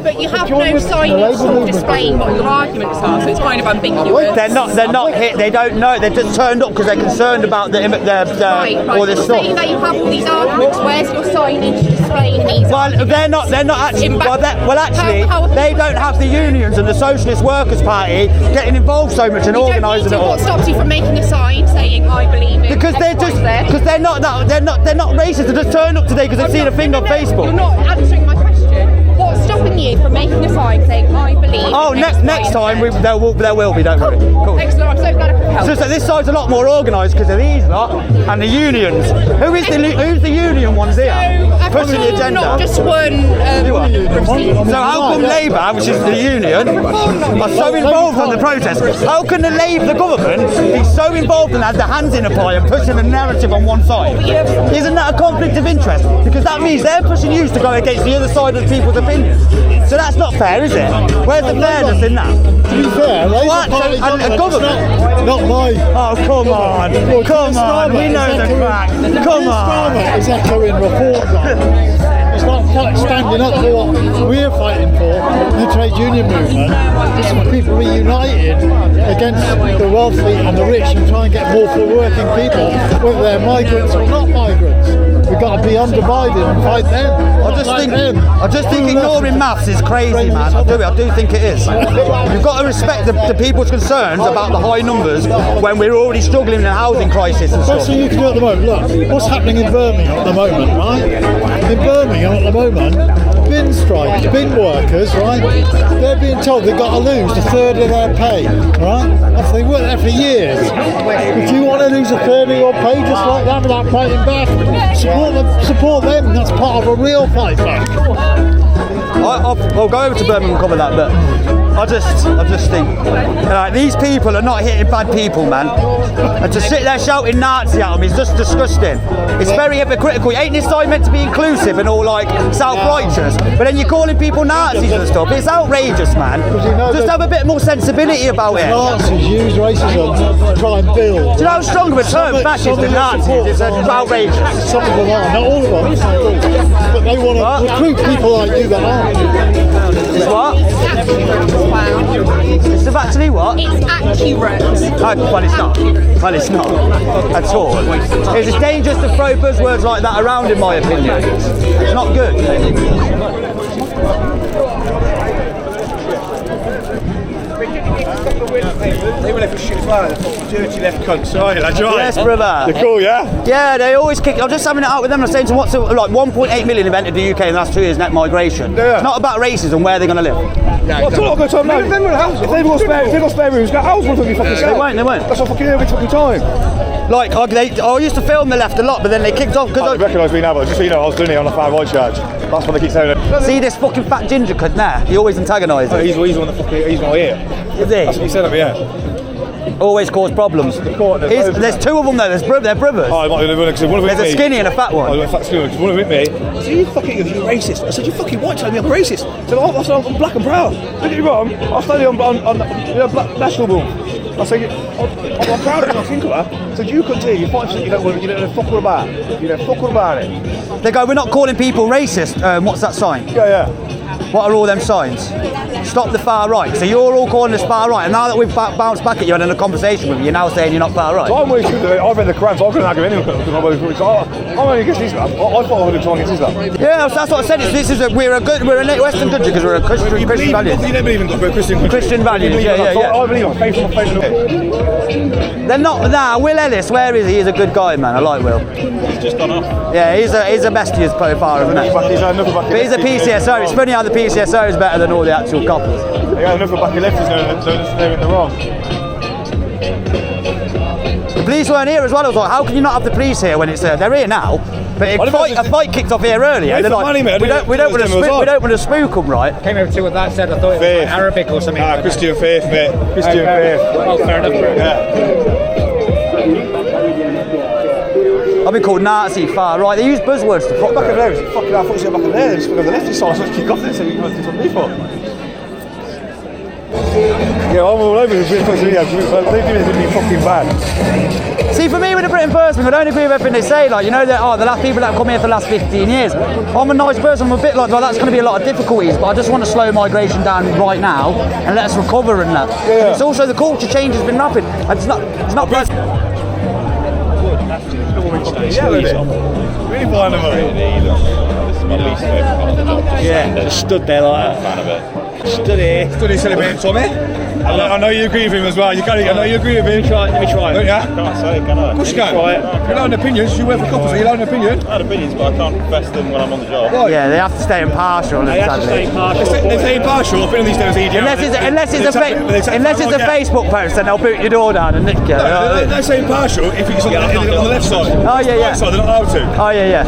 But you have no signs displaying what your arguments are, so it's kind of ambiguous. They're not hit. They don't know. They're just turned up because they're concerned about Right. all this stuff. Saying that you have all these arguments, where's your signage displaying these? Well, they're not actually. Actually, they don't have the unions and the Socialist Workers' Party getting involved so much and organising it all. What stops you from making a sign saying I believe in? Because they're not racist. They just turned up today because they've seen a thing on Facebook. You're not answering my question. What's stopping you from making a sign saying I believe? Oh, next time there will be. Don't worry. Cool. Excellent. I'm so glad I could help. So this side's a lot more organised because of these lot and the unions. Who's the union ones here? Pushing the agenda. Not just one. So how come Labour, which is the union, are so involved in the protest? How can the government be so involved and have their hands in a pie and pushing the narrative on one side? Isn't that a conflict of interest? Because that means they're pushing you to go against the other side of people's opinions. So that's not fair, is it? Where's the fairness in that? To be fair, What? And a government? Not my. Oh, come on. Come on. We know the crack. Come on. It's echoing reforms on. It's not standing up for what we're fighting for, the trade union movement. It's for people reunited against the wealthy and the rich and try and get more for working people, whether they're migrants or not migrants. We've got to be undivided and fight them. I just think ignoring maths is crazy, man. I do think it is. You've got to respect the people's concerns about the high numbers when we're already struggling in a housing crisis and stuff. That's what you can do at the moment. Look, what's happening in Birmingham at the moment, right? In Birmingham at the moment, bin strikes, bin workers, right? They're being told they've got to lose a third of their pay, right? After they worked there for years. If you want to lose a third of your pay just like that without fighting back, support them. That's part of a real fight back. I'll go over to Birmingham and cover that, but I just think these people are not hitting bad people, man. And to sit there shouting Nazi at them is just disgusting. It's very hypocritical. Ain't this side meant to be inclusive and all like self-righteous? But then you're calling people Nazis and stuff. It's outrageous, man. Just have a bit more sensibility about it. Nazis use racism to try and build. Do you know how strong of a term fascist than Nazis? It's outrageous. Some of them are, not all of them. But they want to recruit people like you that aren't. It's what? It's actually what? It's accurate. Well, it's not. Well, it's not at all. It's dangerous to throw buzzwords like that around, in my opinion. It's not good. They were left for shit as well. Dirty left cunts, right? That's right. Yes, brother. They're cool, yeah? Yeah, they always kick. I'm just having it out with them. I'm saying to what's like 1.8 million have entered the UK in the last 2 years net migration. Yeah. It's not about racism. Where are they going to live? Yeah, well, talk about time now. If they've got spare rooms, got house rooms on you fucking They won't. That's what fucking every fucking time. Like, I used to film the left a lot, but then they kicked off because I recognise me now, but just so you know, I was doing it on a 5 charge. That's what they keep saying. See this fucking fat ginger cunt there? He always antagonises. He's the one that fucking, he's not here. Is he? That's what he said of me, yeah. Always cause problems. There's 2 of them though. They're brothers. Oh, there's a skinny and a fat one. Oh, fat skinny. One of them me. I said, you're racist. I said, you fucking white telling me I'm racist. I said, I'm black and proud. Don't get me wrong. I study on Black National Boom. I said, I'm proud of it. I think of that. I said, you couldn't do. You're 5%. You don't know fuck all about it. You know fuck all about it. They go, we're not calling people racist. What's that sign? Yeah. What are all them signs? stop the far right. So you're all calling us far right, and now that we've bounced back at you and in a conversation with you, you're now saying you're not far right. So I'm really sure that I've read the Quran, so I couldn't argue anyone. I'm only against Islam. I thought I was against Islam. Yeah, that's what I said. We're a Western country because we're a Christian value. You don't believe in God, we're a Christian country. Christian values, yeah. I believe on faith. They're not. Nah, Will Ellis, where is he? He's a good guy, man. I like Will. He's just gone off. Yeah, he's a bestie so far, isn't he? But he's a PCSO. It's funny how the PCSO is better than all the actual coppers. Yeah, enough about the lefties they're in the wrong. The police weren't here as well. I was like, how can you not have the police here when it's they're here now? But a fight kicked off here earlier. They're like, we don't want to spook them, right? Came over to what that said. I thought it was Arabic or something. Like Christian faith, mate. Christian faith. Oh, fair enough. I've been called Nazi, far right. They use buzzwords to fuck. Back in there, fucking I thought you said back in there. Just because the lefty side, so kick off there, so you can do something for. Yeah, I'm all over the British media. They do anything fucking bad. See, for me with the Britain person, I don't agree with everything they say. Like, you know, that the last people that have come here for the last 15 years. I'm a nice person. I'm a bit like, well, that's going to be a lot of difficulties, but I just want to slow migration down right now and let us recover and that. Yeah. And it's also the culture change has been rapid. It's not. Yeah, really fine of it. Yeah, just stood there like that. Stood here celebrating Tommy. I know you agree with him as well. I know you agree with him. Let me try. Don't you? I can't say, can I? Of course you can. You're allowed an opinion. You work for couples, so you're allowed an opinion. I have opinions, but I can't confess them when I'm on the job. Right. Yeah, they have to stay impartial. They have to stay impartial. They stay impartial. I've been on these days EDR. Unless it's a Facebook post, then they'll boot your door down and nick you. No, they stay impartial if it's on the left side. Oh yeah. Right side, they're not allowed to. Oh yeah.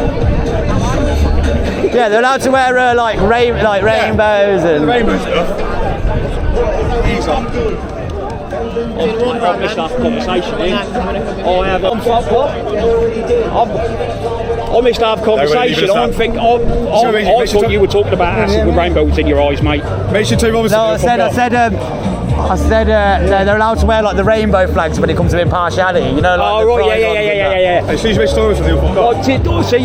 Yeah, they're allowed to wear rainbows and. The rainbow stuff. Ease on. I've missed half conversation here. I missed half conversation. I thought you were talking about acid with rainbows in your eyes, mate. Make sure to obviously. No, I said they're allowed to wear like the rainbow flags when it comes to impartiality. You know, like yeah. As soon as you make stories with you, see, I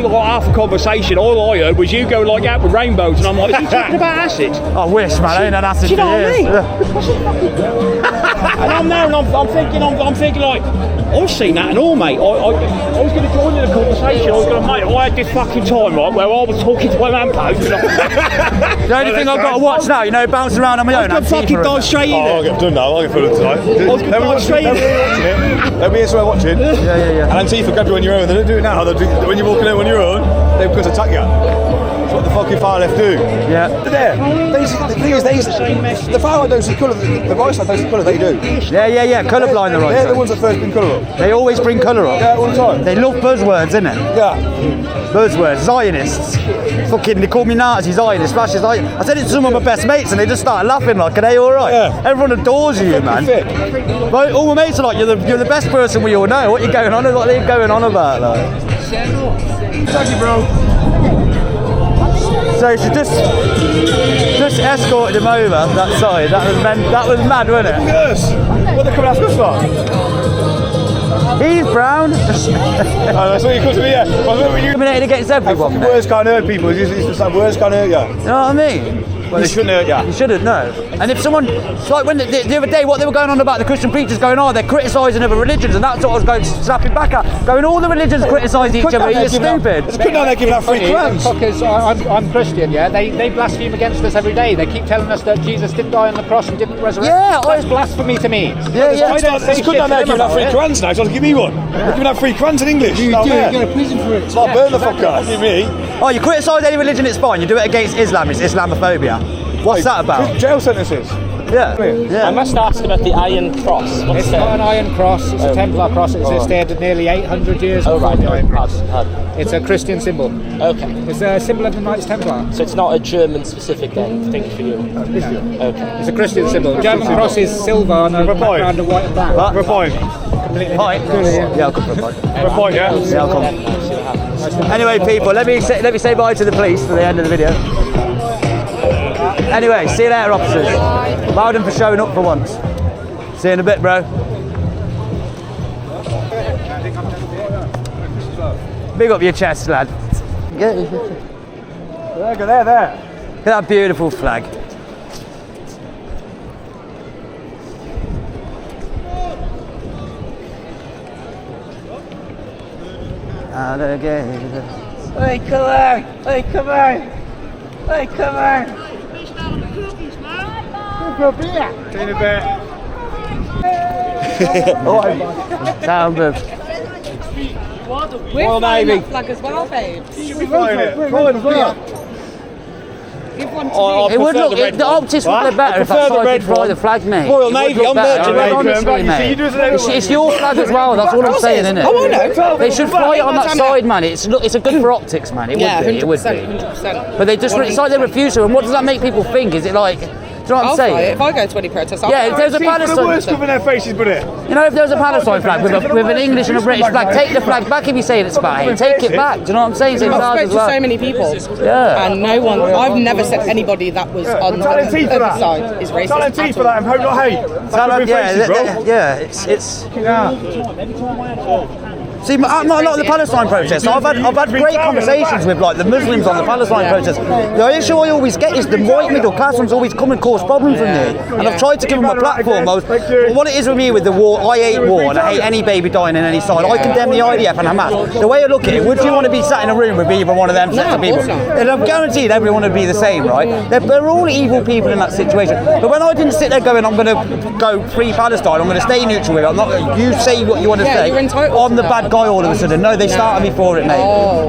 got half a conversation. All I heard was you go like that with rainbows, and I'm like, are you talking about acid? I wish, man. I ain't had acid for years. Do you know what I mean? And I'm there, and I'm thinking like, I've seen that and all, mate. I was going to join in the conversation. I was going to, mate, I had this fucking time, right, where I was talking to my man post. The only thing I've got to watch now, you know, bouncing around on my own. I'm fucking dive straight in it. I'll get done now. I'll get through it tonight. They'll be here somewhere watching. Yeah. And Antifa grab you on your own. They don't do it now. When you're walking out on your own, they could attack you. That's what the fucking far left do. Yeah. They're there. The thing is, the far right don't see colour. The right side don't see colour. They do. Yeah. Colourblind, the right side. They're the ones that first bring colour up. They always bring colour up. Yeah, all the time. They love buzzwords, innit? Yeah. Buzzwords, Zionists. Fucking, they call me Nazi, Zionists, fascists. I said it to some of my best mates and they just started laughing like, are they alright? Yeah. Everyone adores you, man. Right, all my mates are like, you're the best person we all know. What are you going on? What are you going on about? Like? Thank you, bro. So she just escorted him over that side. That was mad, wasn't it? Yes. What they coming after us for? He's brown. That's what you come to me, yeah. Eliminated against everyone. Words can't hurt people. It's just like words can't hurt you. You know what I mean? Well, they shouldn't hurt you. You shouldn't, no. And if someone, it's like when the other day, what they were going on about the Christian preachers going, they're criticising other religions, and that's what I was going snapping back at. Going, all the religions criticise each other, you're stupid. It's good now they're giving out free Qurans. Because I'm Christian, yeah? They blaspheme against us every day. They keep telling us that Jesus didn't die on the cross and didn't resurrect. Yeah, that's blasphemy to me. Yeah. It's good now they're giving out free Qurans now, so give me one. They're giving out free Qurans in English. You go to prison for it. It's like burn the fuck out. Give me. Oh, you criticise any religion, it's fine. You do it against Islam, it's Islamophobia. What's that about? Jail sentences. Yeah. I must ask about the Iron Cross. It's not an Iron Cross, it's a Templar cross. It existed nearly 800 years before the Iron Cross. It's a Christian symbol. Okay. It's a symbol of the Knights Templar. So it's not a German specific then, think for you? Okay. It's a Christian symbol. German cross is silver on a background of white and black. For a point. Point? Yeah, I'll come for a point. For a point, yeah? Yeah, I'll come. Anyway, people, let me say bye to the police for the end of the video. Anyway, see you later, officers. Well done for showing up for once. See you in a bit, bro. Big up your chest, lad. There. Look at that beautiful flag. alligator. Hey, come on! Hey, come on! Hey, come on! In a bit. Sound good. We're Royal flying Navy. that flag as well, babes. You should be flying it. Flying as well. Give one to I me. It would prefer look, the red the one. optics would What? look better I if that prefer the side red could fly one. the flag, mate. Royal It would Navy, look I'm better. merchant Well, Navy. honestly, You see, mate. you do as an It's your flag as well, that's all I'm saying, isn't it? Oh, I know. They should fly it on that side, man. It's a good for optics, man. It would be. 100%. But it's like they refuse to. And what does that make people think? Is it like, do you know what I'm I'll saying? fly it. If I go to any protest, I'll Yeah, if fly there's a it. The worst Palestine, stuff in their faces, but it. you know, if there was a Palestine flag with an English and a British flag, take the flag back if you're saying it's about hate. Take it back. Do you know what I'm saying? Same I've size spoken as to well. so many people, Yeah. and no one. I've never said anybody that was on the Tell T for other that. side is racist. Tell at T for all. that and hope not hate. It's. See, a lot of the Palestine protests, I've had great conversations with like the Muslims on the Palestine protests. The issue I always get is the white middle class ones always come and cause problems with me. And I've tried to give them a platform. Well, what it is with me with the war, I hate war and I hate any baby dying in any side. I condemn the IDF and Hamas. The way I look at it, would you want to be sat in a room with either one of them sets of people? And I'm guaranteed everyone would be the same, right? They're all evil people in that situation. But when I didn't sit there going, I'm going to go free Palestine, I'm going to stay neutral with it, I'm not, you say what you want to say, I'm the bad guy all of a sudden. No, they started me for it, mate.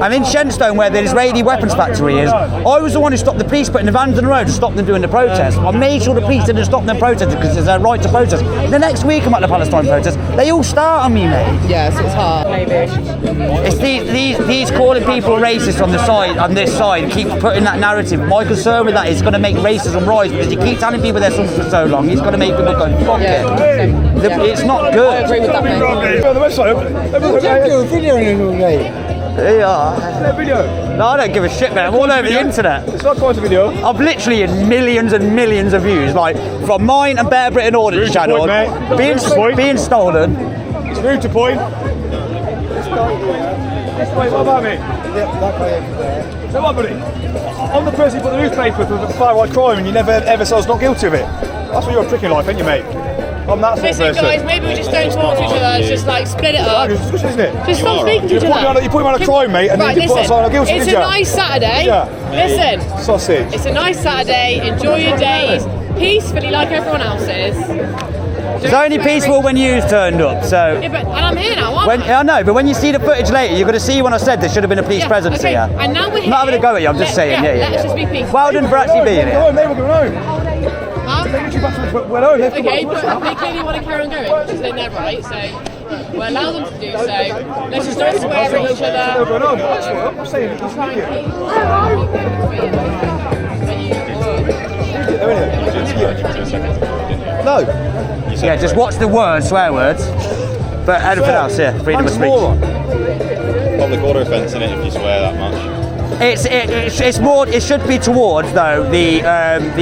And in Shenstone, where the Israeli weapons factory is, I was the one who stopped the police putting the vans on the road to stop them doing the protest. I made sure the police didn't stop them protesting because it's their right to protest. The next week I'm at the Palestine protest, they all start on me, mate. Yes, it's hard. Maybe. It's these calling people racist on the side, on this side, keep putting that narrative. My concern with that is it's going to make racism rise because you keep telling people there's something for so long, it's going to make people go, fuck it. It's not good. I agree with that, mate. On the website. Video in all day. Yeah. Video. No, I don't give a shit, man. I'm all over the internet. It's not quite a video. I've literally had millions and millions of views, like from mine and Bear Britain Audit channel, being stolen. It's rude to point. This way, what about me? Yeah, that guy over there. So what, buddy? I'm the person who put the newspaper for the far-right crime and you never ever said I was not guilty of it. That's what you're a prick in life, ain't you, mate? I'm that sort of Listen, person. guys, maybe we just don't talk to each other. It's just like split it up. It's discussion, isn't it? Just stop speaking to each other. You put me on a crime, mate, and right, then you put us on a guilty, it's did a ya? nice Saturday. Yeah. Listen. Sausage. It's a nice Saturday. Enjoy your days peacefully, like everyone else's. It's only peaceful when you turned up, so. Yeah, and I'm here now, aren't I? I know, but when you see the footage later, you're going to see when I said there should have been a police presence okay. here. And now we're here. I'm not having a go at you, I'm just saying, yeah. Let's just be peaceful. Well done for actually being here. Go on, mate, we're going home. Huh? We're home. Okay, but they clearly want to carry on going, which is their right, so we'll allow them to do so. Let's just don't swear at each other. We're going home. That's what I'm saying. It's Try and No. Yeah, just watch the words, swear words. But anything else, yeah, freedom of speech. Public order offence, innit, if you swear that much. It's more. It should be towards though the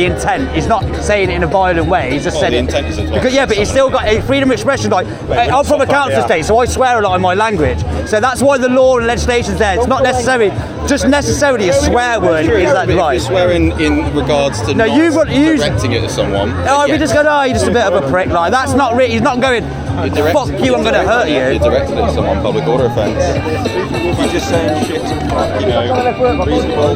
intent. He's not saying it in a violent way. He's just saying the intent is because but he's still got a freedom of expression. Like I'm from a council state, so I swear a lot in my language. So that's why the law and legislation's there. It's not necessarily a swear word. Is that right? If you're swearing in regards to directing it to someone. Oh, we just go, oh, you're just a bit of a prick. Like that's not really. He's not going. Fuck you! I'm going to hurt you. You're directing it to someone. Public order offence. You're just saying shit. You know, reasonable.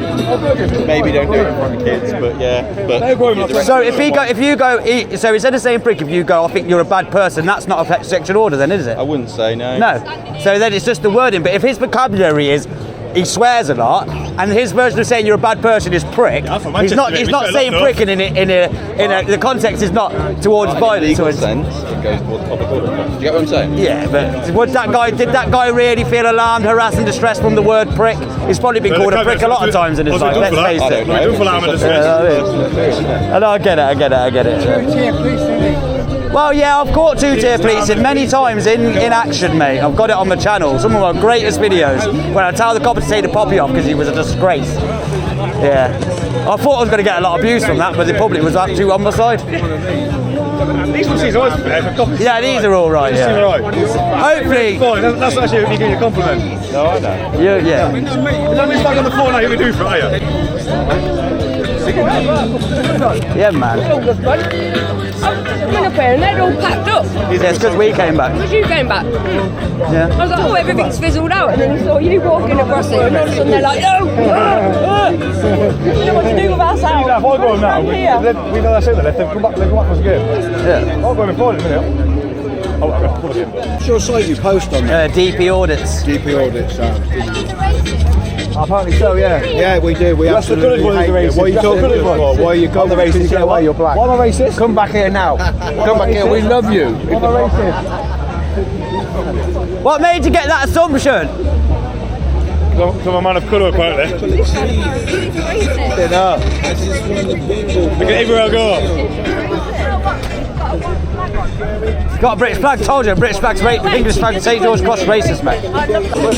Maybe don't do it in front of kids, but yeah. But so if you go, so instead of saying prick, if you go, I think you're a bad person. That's not a sexual order, then, is it? I wouldn't say no. No. So then it's just the wording. But if his vocabulary is he swears a lot, and his version of saying you're a bad person is prick. He's not saying prick in the context is not towards violence. In a legal sense, it goes towards public order offence. Do you get what I'm saying? Yeah, but did that guy really feel alarmed, harassed, and distressed from the word prick? He's probably been called a prick a lot of times in his life. Let's face it. I get it. Well, yeah, I've caught two-tier policing many times in action, mate. I've got it on my channel. Some of my greatest videos when I tell the cop to take the poppy off because he was a disgrace. Yeah. I thought I was going to get a lot of abuse from that, but the public was actually on my side. These ones seem alright for coffee. Yeah, these are all right. These seem alright. Hopefully. Fine. That's actually me giving you a compliment. No, I know. Yeah. Let me back on the floor now. You do for it, are you? Yeah, man. coming up here and they're all packed up. Yeah, it's because we came back. Was you going back? Yeah. I was like, oh, everything's fizzled out, and then I saw you walking across it, and all of a sudden they're like, no! We don't know what to do with ourselves. If I go home now, we know that's it, they've come back for the game. Yeah. I'll go in Friday in a minute. What's your site you post on? DP Audits. DP Audits, Apparently so, yeah. Yeah, we do. We That's the good absolutely ones, hate the it. racist. What are you That's the talking good about? ones. Why are you going I'm the racist, get away? You're black. Why am I racist? Come back here now. Come back here. We love you. Why am I racist? What made you get that assumption? So I'm a man of colour, apparently. No. Look at everywhere I go. Got a British flag, told you, British flag's English flag, St George Cross racist, mate.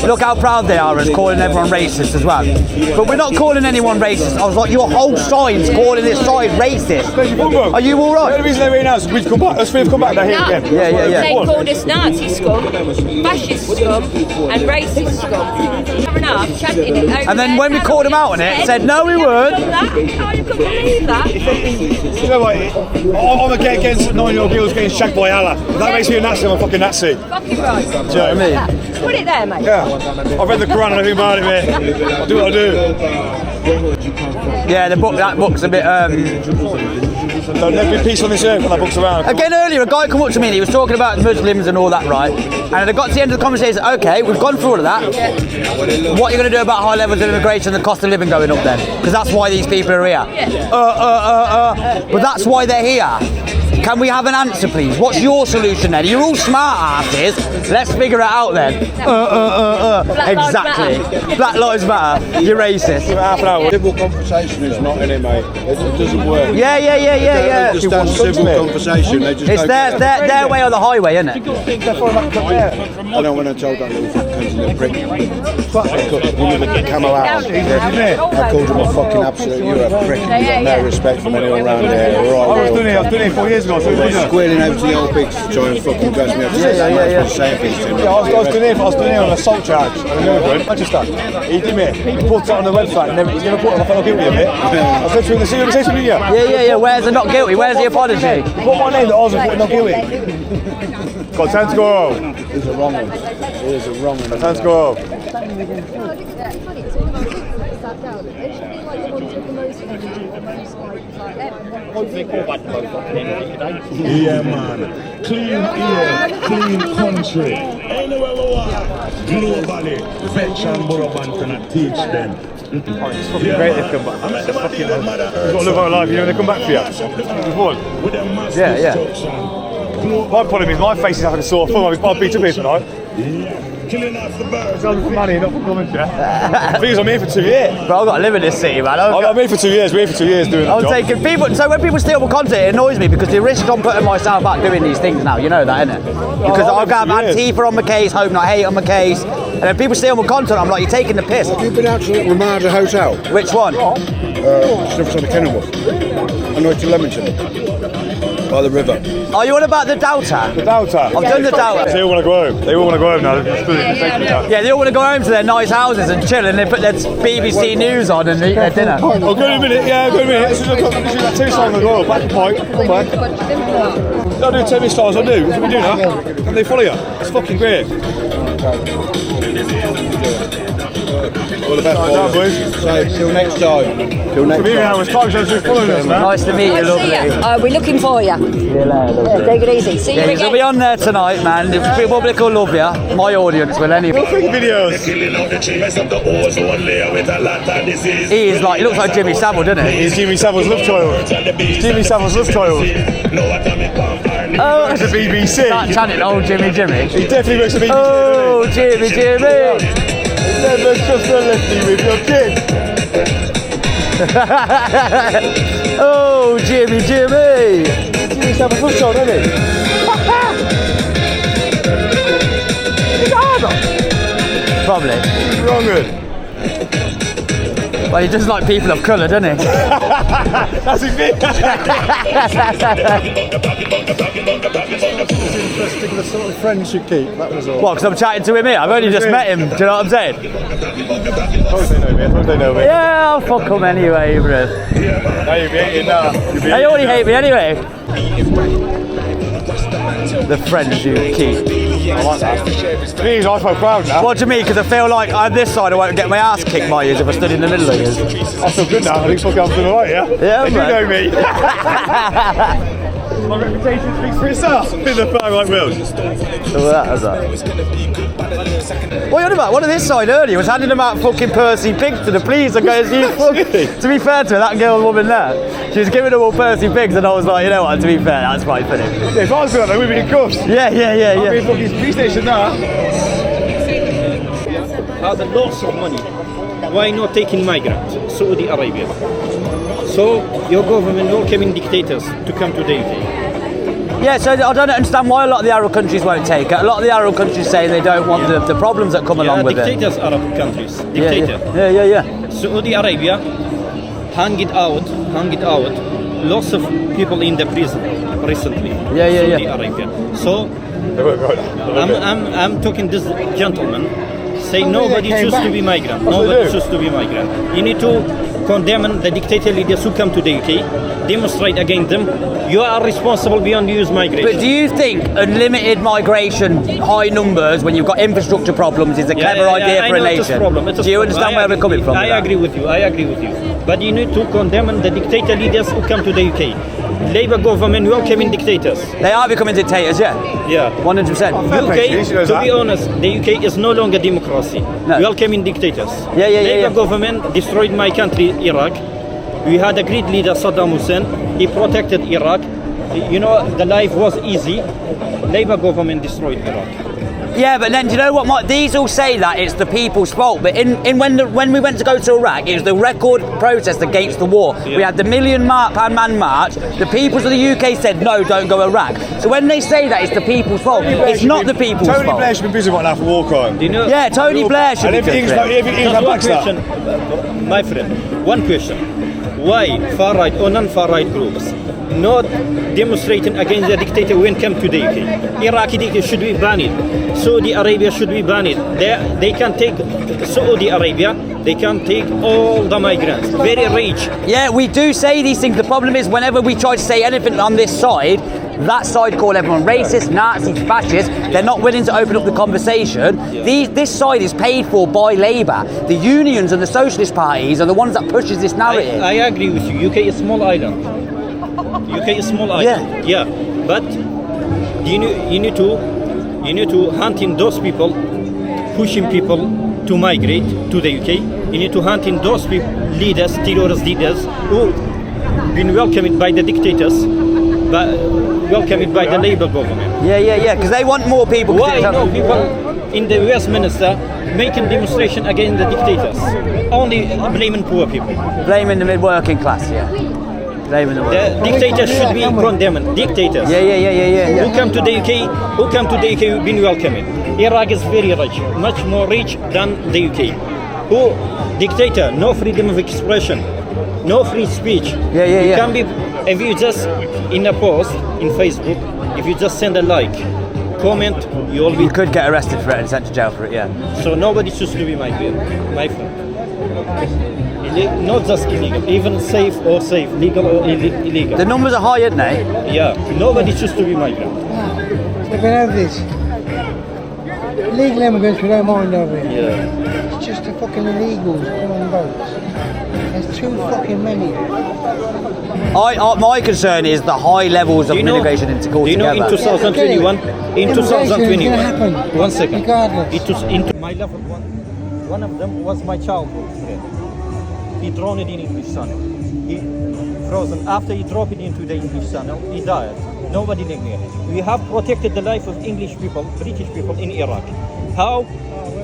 Look how proud they are as calling everyone racist as well. But we're not calling anyone racist. I was like, your whole side's calling this side racist. Are you alright? The only reason they're here now is we've come back. Let's come back, they're here again. Yeah. They called us Nazi scum, fascist scum, and racist scum. Fair enough, chanting it over. And then when we called them out on it, said, no, we weren't. Oh, you couldn't believe that. You know what? I'm against 9-year-old girls getting shagged by Allah. If that makes me a Nazi, I'm a fucking Nazi. Fucking right. Do you know what I mean? Put it there, mate. Yeah. I've read the Quran and everything about it, mate. I'll do what I do. Yeah, that book's a bit. There'll never be peace on this earth when that book's around. Again, earlier, a guy come up to me and he was talking about Muslims and all that, right? And I got to the end of the conversation, okay, we've gone through all of that. What are you going to do about high levels of immigration and the cost of living going up then? Because that's why these people are here. But that's why they're here. Can we have an answer, please? What's your solution then? You're all smart asses. Let's figure it out then. Exactly. Black Lives Matter. You're racist. Civil conversation is not in it, mate. It doesn't work. Yeah. They don't understand civil conversation. They just It's their way or the highway, isn't it? I know when I told that little cunt in the prick, woman that came around, I called him a fucking absolute, you're a prick. You've got no respect from anyone around here. I was doing it 4 years ago. So squealing over to the old pigs to try and fucking dress me up. I was doing it on an assault charge. Manchester. He did me. He put it on the website and he's going to put it on the fellow guilty of it. I said to him, see what he says to me, Yeah. Where's the not guilty? Where's the apology? Put my name that I was putting not guilty. Got time to go. It's a wrong one. It is a wrong one. Time to go. Yeah, man. Clean air, clean country. Anywhere we want. Globally, Fetch and Boroban cannot teach them. It's fucking great they've come back. You've got to live our life, you know, they come back for you. Yeah. My problem is my face is having a sore thumb. I've beat up here tonight. Killing off the birds. I'm for money, not for Coventry. Things I'm here for 2 years. But I've got to live in this city, man. I'm here for 2 years. We're here for 2 years doing that job. Taking people. So when people steal my content, it annoys me because the risk I'm putting myself out doing these things now. You know that, innit? Because I've got Antifa on my case, Hope Not Hate on my case, and then people steal my content. I'm like, you're taking the piss. Have you been out to the Ramada Hotel? Which one? Stuff on the Kenilworth. I know it's in Leamington. By the river. Are you on about the Doubter? The Doubter. I've done the Doubter. They all want to go home. They all want to go home now. Yeah, they all want to go home to their nice houses and chill, and they put their BBC News on and eat their dinner. Oh, go in a minute. Yeah, go in a minute. This is like 2 songs as well. Back to point. Come back. I'll do tennis stars. I do. That's what we do now. And they follow you. It's fucking great. All the best, boys. So, till next time. Till next time. Nice to meet you, lovely. We're looking for you. Take it easy. See you Yeah, again. you'll be on there tonight, man. The public will love you. My audience will anyway. Videos. He is like, he looks like Jimmy Savile, doesn't he? He's Jimmy Savile's love child. Jimmy Savile's love child. Oh, it's the BBC. Start chanting, oh Jimmy. He definitely works for BBC. Oh, Jimmy. Never trust a lefty with your kid. Oh, Jimmy. Jimmy Savile's love child, isn't he? He's harder. Probably. Wrong. Well, he does like people of colour, doesn't he? That's his bit. It's interesting the sort of friends you keep, that was all. What, because I'm chatting to him here? I've only just met him, do you know what I'm saying? Of course they know me, of course they know me. Yeah, I'll fuck them anyway, bro. Now you'll be hating now. They already hate me anyway. The friends you keep. I like that. Please, I feel proud now. What do you mean? Because I feel like on this side I won't get my ass kicked by you if I stood in the middle of you. I feel good now. I think fucking I'm doing alright, yeah? Yeah, and man. you know me. My reputation speaks for itself. In the far right world. So that was that. What are you on about? One on this side earlier was handing them out fucking Percy pigs to the police and going, you fuck. To be fair to her, that girl woman there, she was giving them all Percy pigs and I was like, you know what, to be fair, that's quite funny. Yeah, if I was doing that, we'd be in cuffs. Yeah. I'd be in fucking police station now. Has lots of money. Why not taking migrants? Saudi Arabia. So your government welcoming dictators to come to the UK. Yeah, so I don't understand why a lot of the Arab countries won't take it. A lot of the Arab countries say they don't want the problems that come along with dictators, it. Arab countries. Dictator. Yeah. Saudi Arabia hung it out. Lots of people in the prison recently. Saudi Arabia. So I'm talking this gentleman. Say nobody chooses to be migrant. Nobody chooses to be migrant. You need to condemn the dictator leaders who come to the UK, demonstrate against them. You are responsible beyond use migration. But do you think unlimited migration, high numbers, when you've got infrastructure problems, is a clever idea for a nation? Do you understand where we're coming from? I agree with you. But you need to condemn the dictator leaders who come to the UK. Labour government welcoming dictators. They are becoming dictators, yeah. 100%. UK, to be honest, the UK is no longer democracy. No. Welcoming dictators. Labour government destroyed my country, Iraq. We had a great leader, Saddam Hussein. He protected Iraq. You know, the life was easy. Labour government destroyed Iraq. Yeah, but then do you know what? These all say that it's the people's fault. But when we went to go to Iraq, it was the record protest against the war. We had the £1 million man march. The peoples of the UK said no, don't go Iraq. So when they say that it's the people's fault, it's not the people's fault. Tony Blair should be busy right now for war crime. You know, yeah, Tony Blair should be busy. My friend, one question. Why far-right or non-far right groups not demonstrating against the dictator when come to the UK? Iraqi dictator should be banned. Saudi Arabia should be banned. They can take Saudi Arabia, they can take all the migrants, very rich. Yeah, we do say these things. The problem is whenever we try to say anything on this side, that side call everyone racist, Nazis, fascist. They're not willing to open up the conversation. This side is paid for by Labour. The unions and the Socialist parties are the ones that pushes this narrative. I agree with you. UK is a small island. UK is a small island. Yeah. But you need to hunt in those people, pushing people to migrate to the UK. You need to hunt in those people, leaders, terrorist leaders who been welcomed by the dictators. But welcomed by the Labour government. Yeah, because they want more people. Why no people in the Westminster making demonstration against the dictators? Only blaming poor people. Blaming the mid-working class, Blaming the dictators should be condemned. Dictators. Yeah. Who come to the UK? Been welcomed. Iraq is very rich, much more rich than the UK. Who dictator? No freedom of expression, no free speech. You can be. If you just in a post in Facebook, if you just send a like, comment, you could get arrested for it and sent to jail for it. So nobody chooses to be my friend. Not just illegal, even safe, legal or illegal. The numbers are high, aren't they? Yeah, nobody chooses to be migrant. Look at this. Illegal immigrants we don't mind over here. Yeah. It's just the fucking illegals come on boats. There's too fucking many. My concern is the high levels of immigration into Do you know in 2021? In 2021. One second. Regardless. My loved one of them was my childhood friend. He drowned in English Channel. He frozen. After he dropped it into the English Channel, he died. Nobody lived here. We have protected the life of English people, British people in Iraq. How?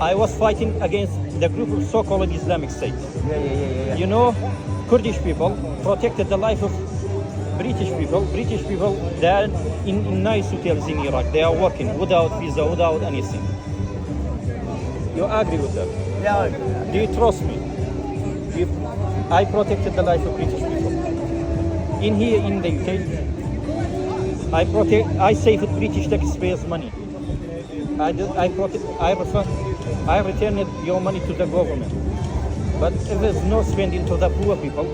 I was fighting against the group of so-called Islamic State. Yeah. You know, Kurdish people protected the life of British people. British people, they are in nice hotels in Iraq. They are working without visa, without anything. You agree with that? Yeah. Do you trust me? If I protected the life of British people. In here in the UK, I saved British taxpayers' money. I returned your money to the government. But if there's no spending to the poor people,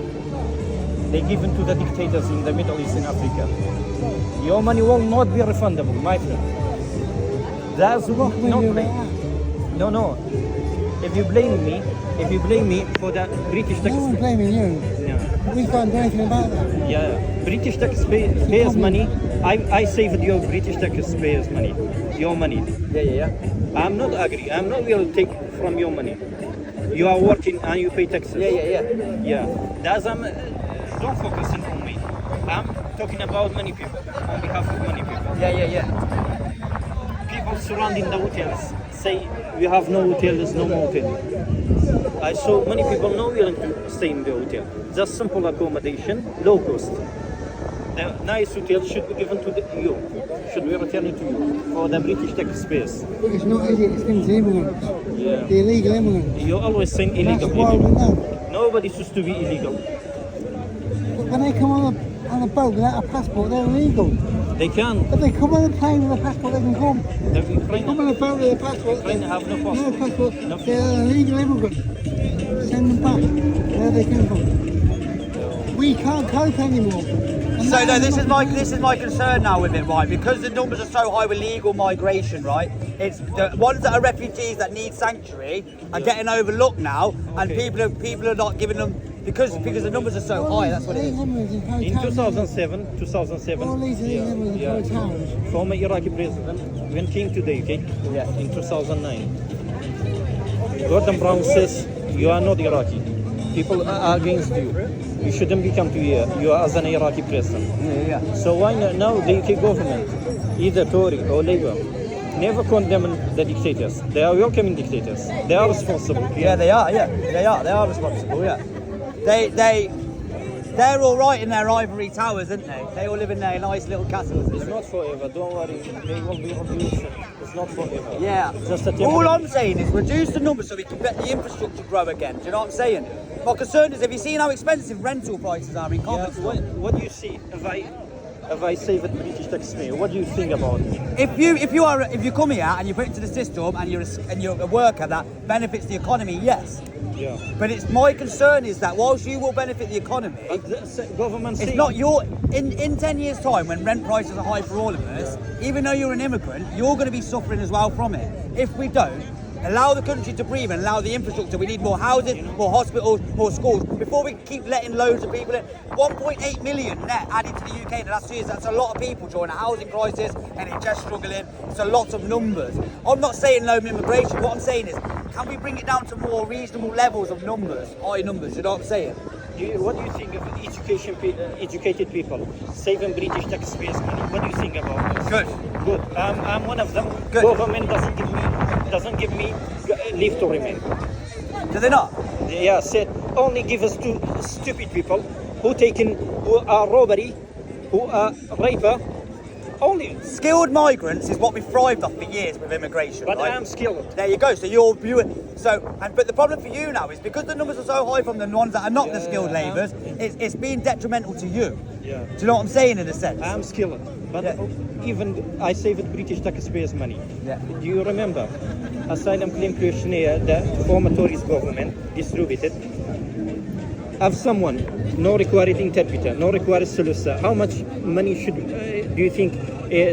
they give it to the dictators in the Middle East and Africa. Your money will not be refundable, my friend. That's not blame. No. If you blame me for the British taxpayers. No one's blaming you. No. We can't do anything about that. Yeah, British taxpayers' money. I saved your British taxpayers' money. Your money. Yeah. I'm not agree. I'm not will take from your money. You are working and you pay taxes. Yeah. That's don't focus on me. I'm talking about many people on behalf of many people. Yeah. People surrounding the hotels say we have no hotel, there's no motel. I saw many people not willing to stay in the hotel. Just simple accommodation, low cost. The nice hotel should be given to you, should be returned to you for the British taxpayers. Look, it's not easy, it's things immigrants. Yeah. The illegal immigrants. You're always saying illegal. That's why we know. Nobody's supposed to be illegal. But when they come on a boat without a passport, they're illegal. They can. If they come on a plane with a passport, they can come. They come on a boat with a passport. They have no passport. No passport. They're an illegal immigrant. Send them back where they came from. We can't cope anymore. So no, this is my concern now with it, right? Because the numbers are so high with legal migration, right? It's the ones that are refugees that need sanctuary are getting overlooked now, and people are not giving them because the numbers are so high. That's what it is. In 2007, former Iraqi president when came to the UK in 2009. Gordon Brown says you are not Iraqi. People are against you. You shouldn't be come to here. You are as an Iraqi president. So why not now the UK government, either Tory or Labour, never condemn the dictators. They are welcoming dictators. They are responsible. Yeah, they are. They are responsible. Yeah, they're all right in their ivory towers, aren't they? They all live in their nice little castles. It's not forever. Don't worry. They will be reduced. It's not forever. Yeah. Just a all I'm saying is reduce the numbers so we can let the infrastructure grow again. Do you know what I'm saying? My concern is, have you seen how expensive rental prices are in Coventry? What do you see if I save the British taxpayer? What do you think about it? If you come here and you put it into the system and you're a worker that benefits the economy, yes. Yeah. But it's my concern is that whilst you will benefit the economy, it's not your in 10 years' time when rent prices are high for all of us. Even though you're an immigrant, you're going to be suffering as well from it. If we don't allow the country to breathe and allow the infrastructure, we need more houses, more hospitals, more schools. Before we keep letting loads of people in, 1.8 million net added to the UK in the last 2 years. That's a lot of people during a housing crisis, NHS struggling. It's a lot of numbers. I'm not saying no immigration. What I'm saying is, can we bring it down to more reasonable levels of numbers, high numbers? You know what I'm saying? What do you think of educated people saving British taxpayers' money? What do you think about this? Good. I'm one of them. Good. Government doesn't give me leave to remain. Do they not? Yeah, said only give us to stupid people who are robbery, who are raper. Only skilled migrants is what we thrived off for years with immigration. But right? I am skilled. There you go. So but the problem for you now is because the numbers are so high from the ones that are not the skilled labourers, it's being detrimental to you. Yeah. Do you know what I'm saying in a sense? I am skilled, but even I saved British taxpayers' money. Yeah. Do you remember asylum claim questionnaire that former Tories government distributed? Have someone, no required interpreter, no required solicitor. How much money should do you think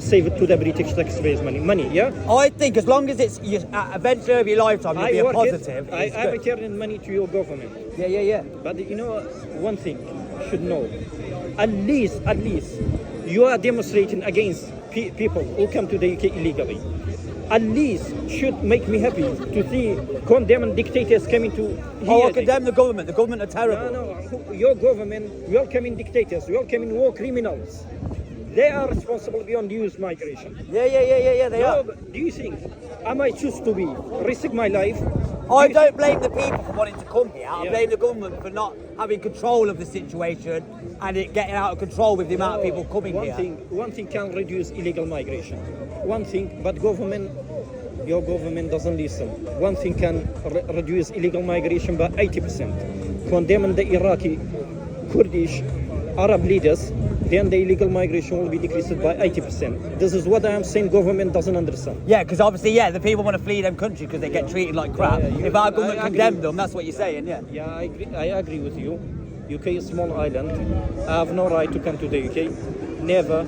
save it to the British taxpayers' money? Yeah. I think as long as it's eventually over your lifetime, you'll be a positive. I returned money to your government. Yeah. But you know one thing, you should know. At least you are demonstrating against people who come to the UK illegally. At least should make me happy to see condemned dictators coming to here. I condemn the government. The government are terrible. No. Your government welcoming dictators, welcoming war criminals. They are responsible beyond youth migration. Yeah, they are. Do you think am I choose to be risk my life? I don't blame the people for wanting to come here. I blame the government for not having control of the situation and it getting out of control with the amount of people coming here. One thing can reduce illegal migration. One thing, but your government doesn't listen. One thing can reduce illegal migration by 80%. condemning the Iraqi, Kurdish, Arab leaders, then the illegal migration will be decreased by 80%. This is what I am saying government doesn't understand. Yeah, because obviously, the people want to flee them countries because they get treated like crap. If our government condemned them, that's what you're saying, yeah? Yeah, I agree with you. UK is a small island. I have no right to come to the UK. Never.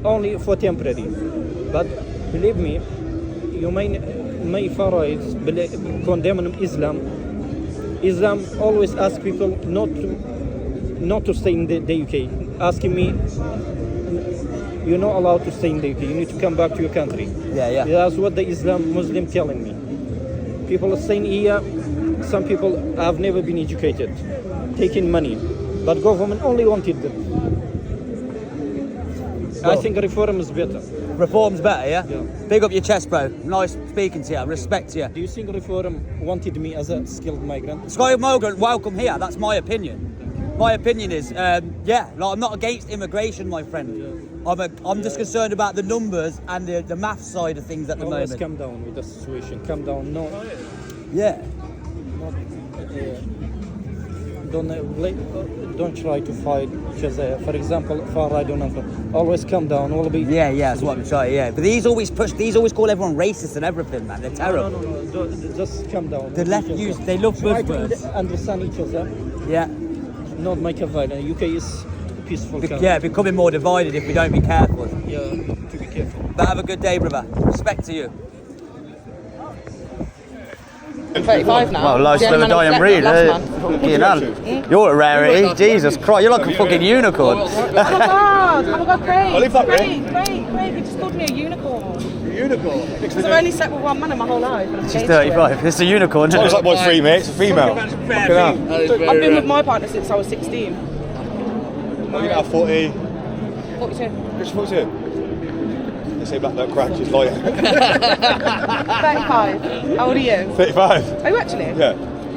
Only for temporary. But believe me, you may far right condemn Islam. Islam always asks people not to stay in the UK. Asking me, you're not allowed to stay in the UK. You need to come back to your country. Yeah. That's what the Islam Muslim telling me. People are saying here, some people have never been educated, taking money, but government only wanted them. I think reform is better. Reform's better, yeah? Big up your chest, bro. Nice speaking to you. Respect you. Do you think reform wanted me as a skilled migrant? Skilled migrant, welcome here. That's my opinion. My opinion is, I'm not against immigration, my friend. I'm just concerned about the numbers and the math side of things at the moment. Come down with the situation. Come down, no. Yeah. Don't try to fight each other. For example, far right or not. Always come down. All be. Yeah, that's what I'm trying. Yeah, but these always call everyone racist and everything, man. They're terrible. No. Just come down. The left they love buzzwords. Understand each other. Yeah. Not make a violence. UK is peaceful. Becoming more divided if we don't be careful. Yeah, to be careful. But have a good day, brother. Respect to you. I'm 35 now. Well, life's slow dying breed, eh? You're a rarity. Jesus Christ, you're like a fucking unicorn. Oh my god, great. They just called me a unicorn. Unicorn? Because I've only slept with one man in my whole life. She's 35. It's a unicorn. Sounds like my three, mate. It's a female. I've been with my partner since I was 16. Well, you're now 40. 42. You're 42? They say black don't crack, she's lying. 35. How old are you? 35. Are you actually? Yeah.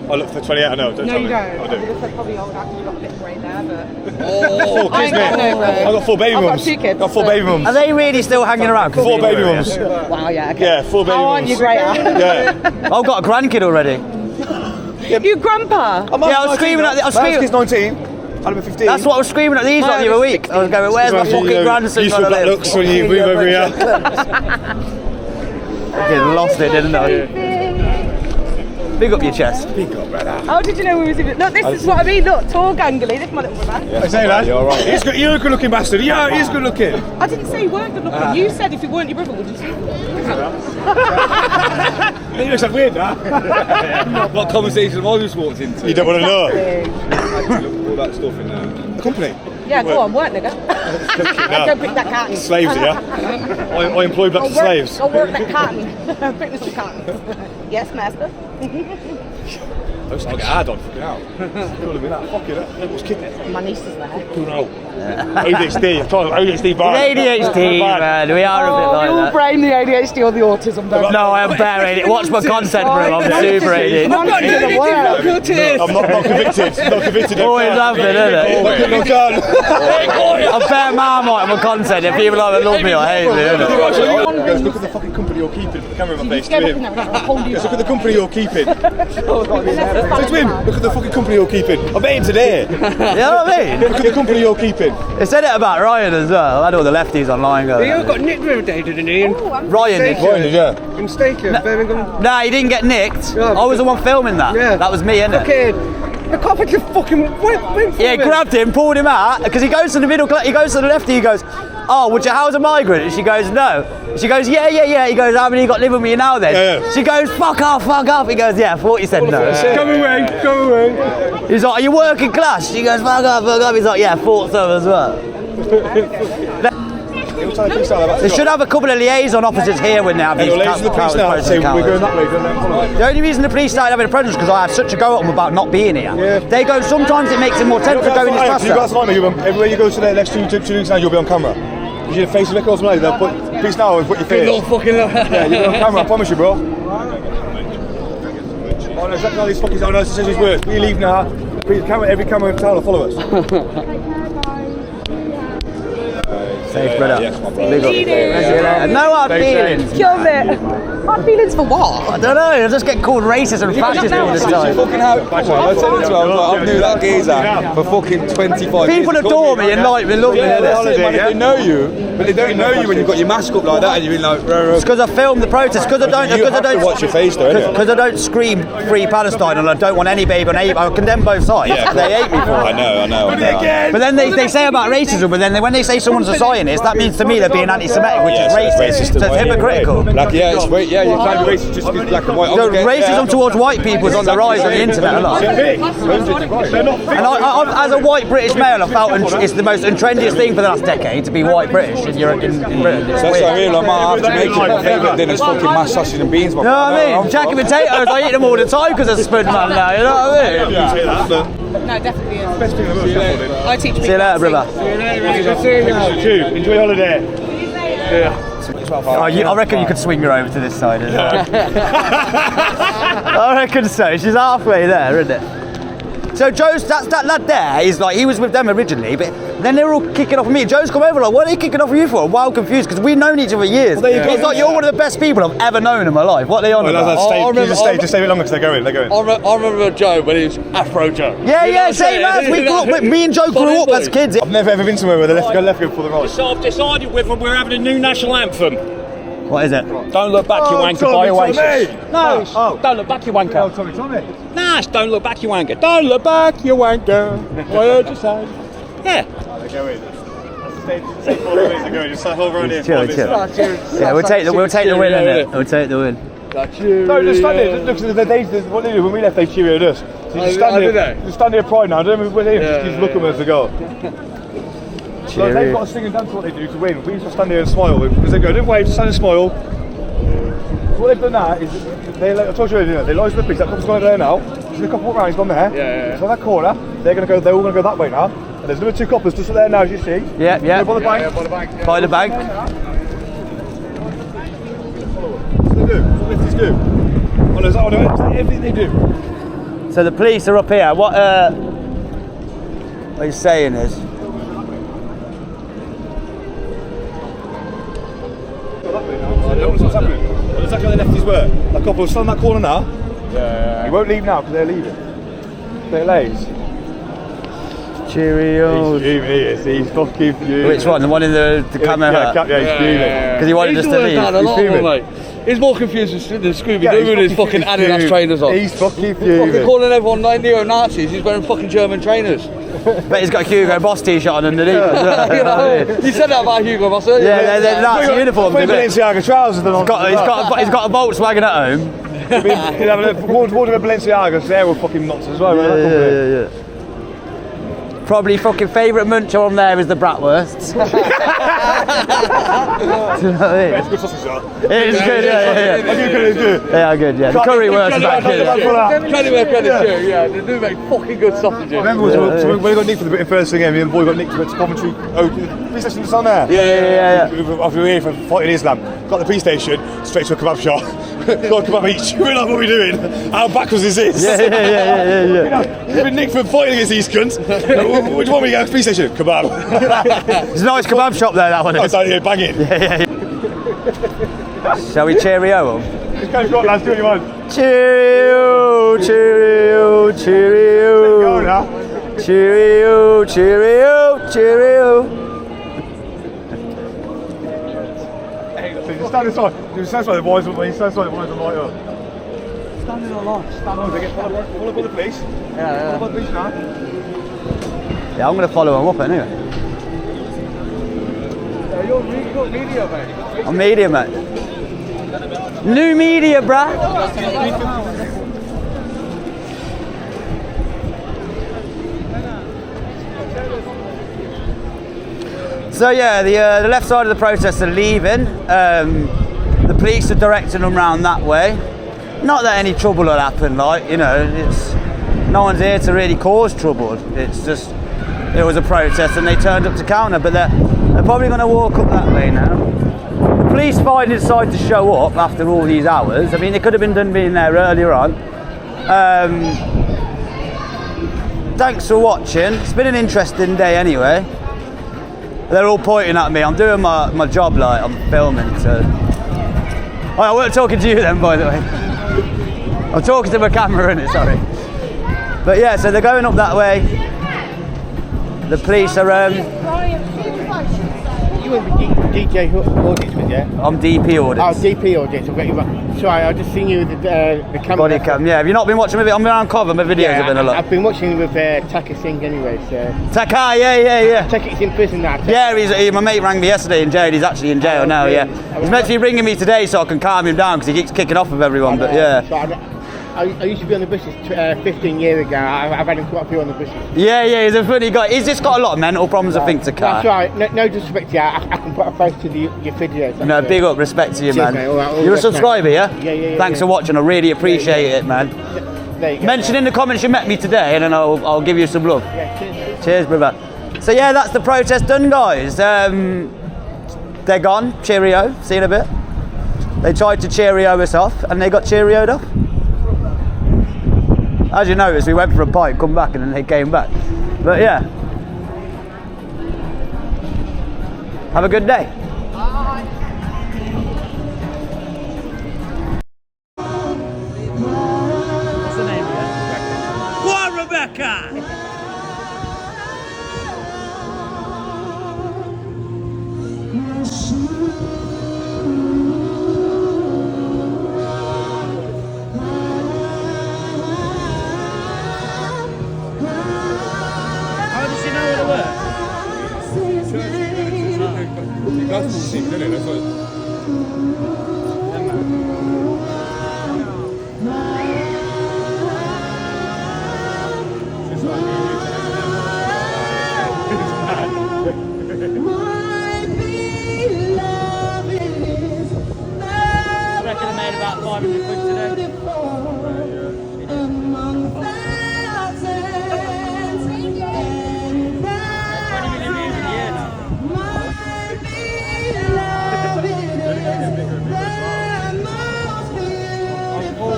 I look for 28, I know. Don't no, tell you me. don't. I do. I would have said probably old actually got a bit grey there, but... Oh, kids, mate. I've got 4 baby mums. I've got 2 kids. Got 4 baby mums. Are they really still hanging around? 4 baby mums. Wow, yeah, okay. Yeah, 4 baby mums. How aren't you greater? Yeah. I've got a grandkid already. You grandpa? I was screaming at My kid's 19. I'm 15. That's what I was screaming at these lot the other week. I was going, where's my fucking grandson? Useful black looks when you move over here. Fucking lost it, didn't I? Big up your chest. Big up, brother. How did you know we was even... Look, this is what I mean. Look, tall, gangly. This is my little brother. I say that. You're right. You're a good looking bastard. Yeah, he's good looking. I didn't say you weren't good looking. You said if you weren't your brother, would you say? He looks like weird, huh? What conversation have I just walked into? You don't want to know. All that stuff in there. The company? Yeah, go on, work, nigga. Go pick that cotton. Slaves, yeah? I employ blacks as slaves. Go work that cotton. Pick this cotton. Yes, master. I just get hard on, fucking hell. You'll be that, fucking hell. What's kicking? My niece is there. Who knows? ADHD, I'm trying ADHD bar. ADHD, man, we are a bit like you that. brain the ADHD or the autism, don't you? No, I am bare ADHD. Watch my content, bro. I'm super ADHD. I'm not I'm not convicted. Not convicted. Always have been, isn't it? Not done. I'm bare marmite on my content. If people either love me or hate me, isn't it? Guys, look at the fucking company you're keeping. Put the camera in my face. Guys, look at the company you're keeping. Say to him, look at the fucking company you're keeping. I met him today. You know what I mean? Look at the company you're keeping. They said it about Ryan as well. I had all the lefties online going. You got nicked the other day, didn't he? Ryan did. Ryan, yeah. In Staker, Birmingham. Nah, he didn't get nicked. I was the one filming that. Yeah. That was me, innit? Okay. The cop just fucking went for Yeah, it. grabbed him, pulled him out, because he goes to the middle, he goes to the lefty, he goes, oh, would you house a migrant? And she goes, no. She goes, yeah. He goes, how many you got living with you now then? Yeah. She goes, fuck off. He goes, yeah, 40 said no. Come away. He's like, are you working class? She goes, fuck off. He's like, yeah, thought so as well. They should have a couple of liaison officers here when they have these The only reason the police started having a presence is because I had such a go at them about not being here. Yeah. They go, sometimes it makes it more tense to go in this faster. Everywhere you go to the next 2 weeks now, you'll be on camera. You your face lick or something, they'll put peace now and put your face. Yeah, you'll be on camera, I promise you, bro. Oh no, exactly how these fuckers don't know this is worse. We leave now, every camera in town will follow us. Safe, brother. Yes, my brother. No hard feelings. Killed it. Hard feelings for what? I don't know. I just get called racist and fascist all the time. Fucking how? I knew that geezer for fucking 25 years. People adore me and like me, love me. They know you, but they don't know you when you've got your mask up like that and you've been like. It's because I filmed the protest. Because I don't watch your face though. Because I don't scream free Palestine and I don't want any baby on hate. I condemn both sides. Yeah. They hate me for it. I know. But then they say about racism, but then when they say someone's a Zionist, that means to me they're being anti-Semitic, which is racist. So it's hypocritical. Like, you can't be racist just because black and white. Racism towards white people is on the rise on the internet a lot. And as a white British male, I felt it's the most untrendiest thing for the last decade to be white British in Britain. It's that's weird. what I mean. I might have to make it my favourite dinner's fucking mashed sausage and beans. You know what I mean? Jacket potatoes, I eat them all the time because of Spud Man now, you know what I mean? No, definitely is. Best thing in the world. I teach See you later, brother. Enjoy holiday. I reckon you could swing her over to this side as well. I reckon so. She's halfway there, isn't it? So Joe's, that lad there is like, he was with them originally, but then they're all kicking off with me. Joe's come over like, what are they kicking off with you for? I'm wild confused because we've known each other for years. Well, it's like you're one of the best people I've ever known in my life. What are they on about? Just stay a bit longer because they're going. I remember Joe when he was Afro Joe. Yeah, same as me and Joe grew up as kids. I've never ever been somewhere where they left go for the right. So I've decided with them we're having a new national anthem. What is it? Don't look back, you wanker, by Oasis. No, don't look back, you wanker. Oh, Tommy. Nah, it's don't look back, you wanker. Don't look back, you wanker. What did you say? Yeah. They're going. Stay 4 minutes ago. Just hold around here. Chill. Yeah, we'll take the win, innit? We'll take the win. No, just stand there. Look, what they do when we left, they cheered us. So you just stand there pride now. I don't know where they just look at us to go. So they've got to sing and dance what they do to win. We just stand there and smile because they go, don't wave, stand and smile. So what they've done now is I told you earlier, they lies to the police. That couple's going there now. There's a couple round, he's gone there. Yeah. So that corner, they're all going to go that way now. And there's another 2 couples just there now, as you see. Yeah. By the bank. By the bank. What do they do? What lifties do? Everything they do. So the police are up here. What he's saying is. What's happening? Well, exactly where the lefties were. That couple was still in that corner now. Yeah. He won't leave now because they're leaving. They're lazy. Cheerios. He's fucking fuming. Which one? The one in the camera? Yeah, he's fuming. Because he wanted us to leave. He's fuming. He's more confused than Scooby-Doo with his fucking Adidas trainers on. He's fucking fuming. Fucking calling everyone neo-Nazis. He's wearing fucking German trainers. But he's got a Hugo Boss t-shirt on underneath. You said that about Hugo Boss earlier. Yeah, they're Nazi uniforms. Balenciaga trousers. He's got a Volkswagen at home. He'd have a ward of a Balenciaga, so they were fucking nuts as well. Yeah. Probably fucking favourite muncher on there is the bratwursts. Do you know what I mean? It's good sausage, though. It is good, yeah. It's good. They are good, yeah. The curry wurst is back good. Credit, yeah. They do make fucking good sausages. Remember when we got nicked for the first thing, me and the boy got nicked to Coventry. Oh, the police station was on there? Yeah. After we were here for fighting Islam, got the police station, straight to a kebab shop. Got a kebab each. We're like, what are we doing? How backwards is this? Yeah. We've been nicked for fighting against these cunts. Which one we go to the police station? Kebab. It's a nice kebab shop there, that one. I tell you, bang it. Yeah. Shall we cheerio them? Just go for it, lads, do what you want. Cheerio. Go now. Cheerio. So you stand aside. You stand aside the boys, when you stand aside the boys will light up. Standing on line. Stand on, they get follow by the police. Yeah. Follow by the police now. Yeah, I'm going to follow him up anyway. You're media, mate. I'm media, mate. New media, bruh. So yeah, the left side of the protest are leaving. The police are directing them round that way. Not that any trouble will happen, like, you know, no one's here to really cause trouble. It's just, it was a protest and they turned up to counter, but they're probably going to walk up that way now. The police finally decided to show up after all these hours. I mean, they could have been done being there earlier on. Thanks for watching. It's been an interesting day anyway. They're all pointing at me. I'm doing my job, like I'm filming, so I weren't talking to you then, by the way. I'm talking to my camera, innit? Sorry. But yeah, so they're going up that way. The police are. You were with DJ audits with you? I'm DP audits. Oh, DP audits. I've got you. Sorry, I just seen you with the camera. Body cam. Yeah. Have you not been watching me? I'm around Cov. My videos have been a lot. I've been watching you with Taka Singh anyway. So. Taka, yeah. Taka's in prison now. Yeah, my mate rang me yesterday in jail. He's actually in jail now. Yeah. He's meant to be ringing me today so I can calm him down because he keeps kicking off with everyone. But yeah. So I used to be on the buses 15 years ago. I've had him quite a few on the buses. Yeah, he's a funny guy. He's just got a lot of mental problems, I think, to car. That's right. No disrespect to you. I can put a face to your videos. No, big up respect to you, Cheers, man. mate. All right, You're a subscriber, yeah? Yeah. Thanks for watching. I really appreciate it, man. There you go. Mention in the comments you met me today, and then I'll give you some love. Yeah, cheers, brother. So yeah, that's the protest done, guys. They're gone. Cheerio. See you in a bit. They tried to cheerio us off, and they got cheerioed off. As you notice, we went for a pint, come back, and then they came back. But yeah. Have a good day. What's the name again? What, Rebecca? Gospel sings, isn't it? That's what. I reckon I made about 500 quid today.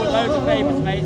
Loads of favourites, mate.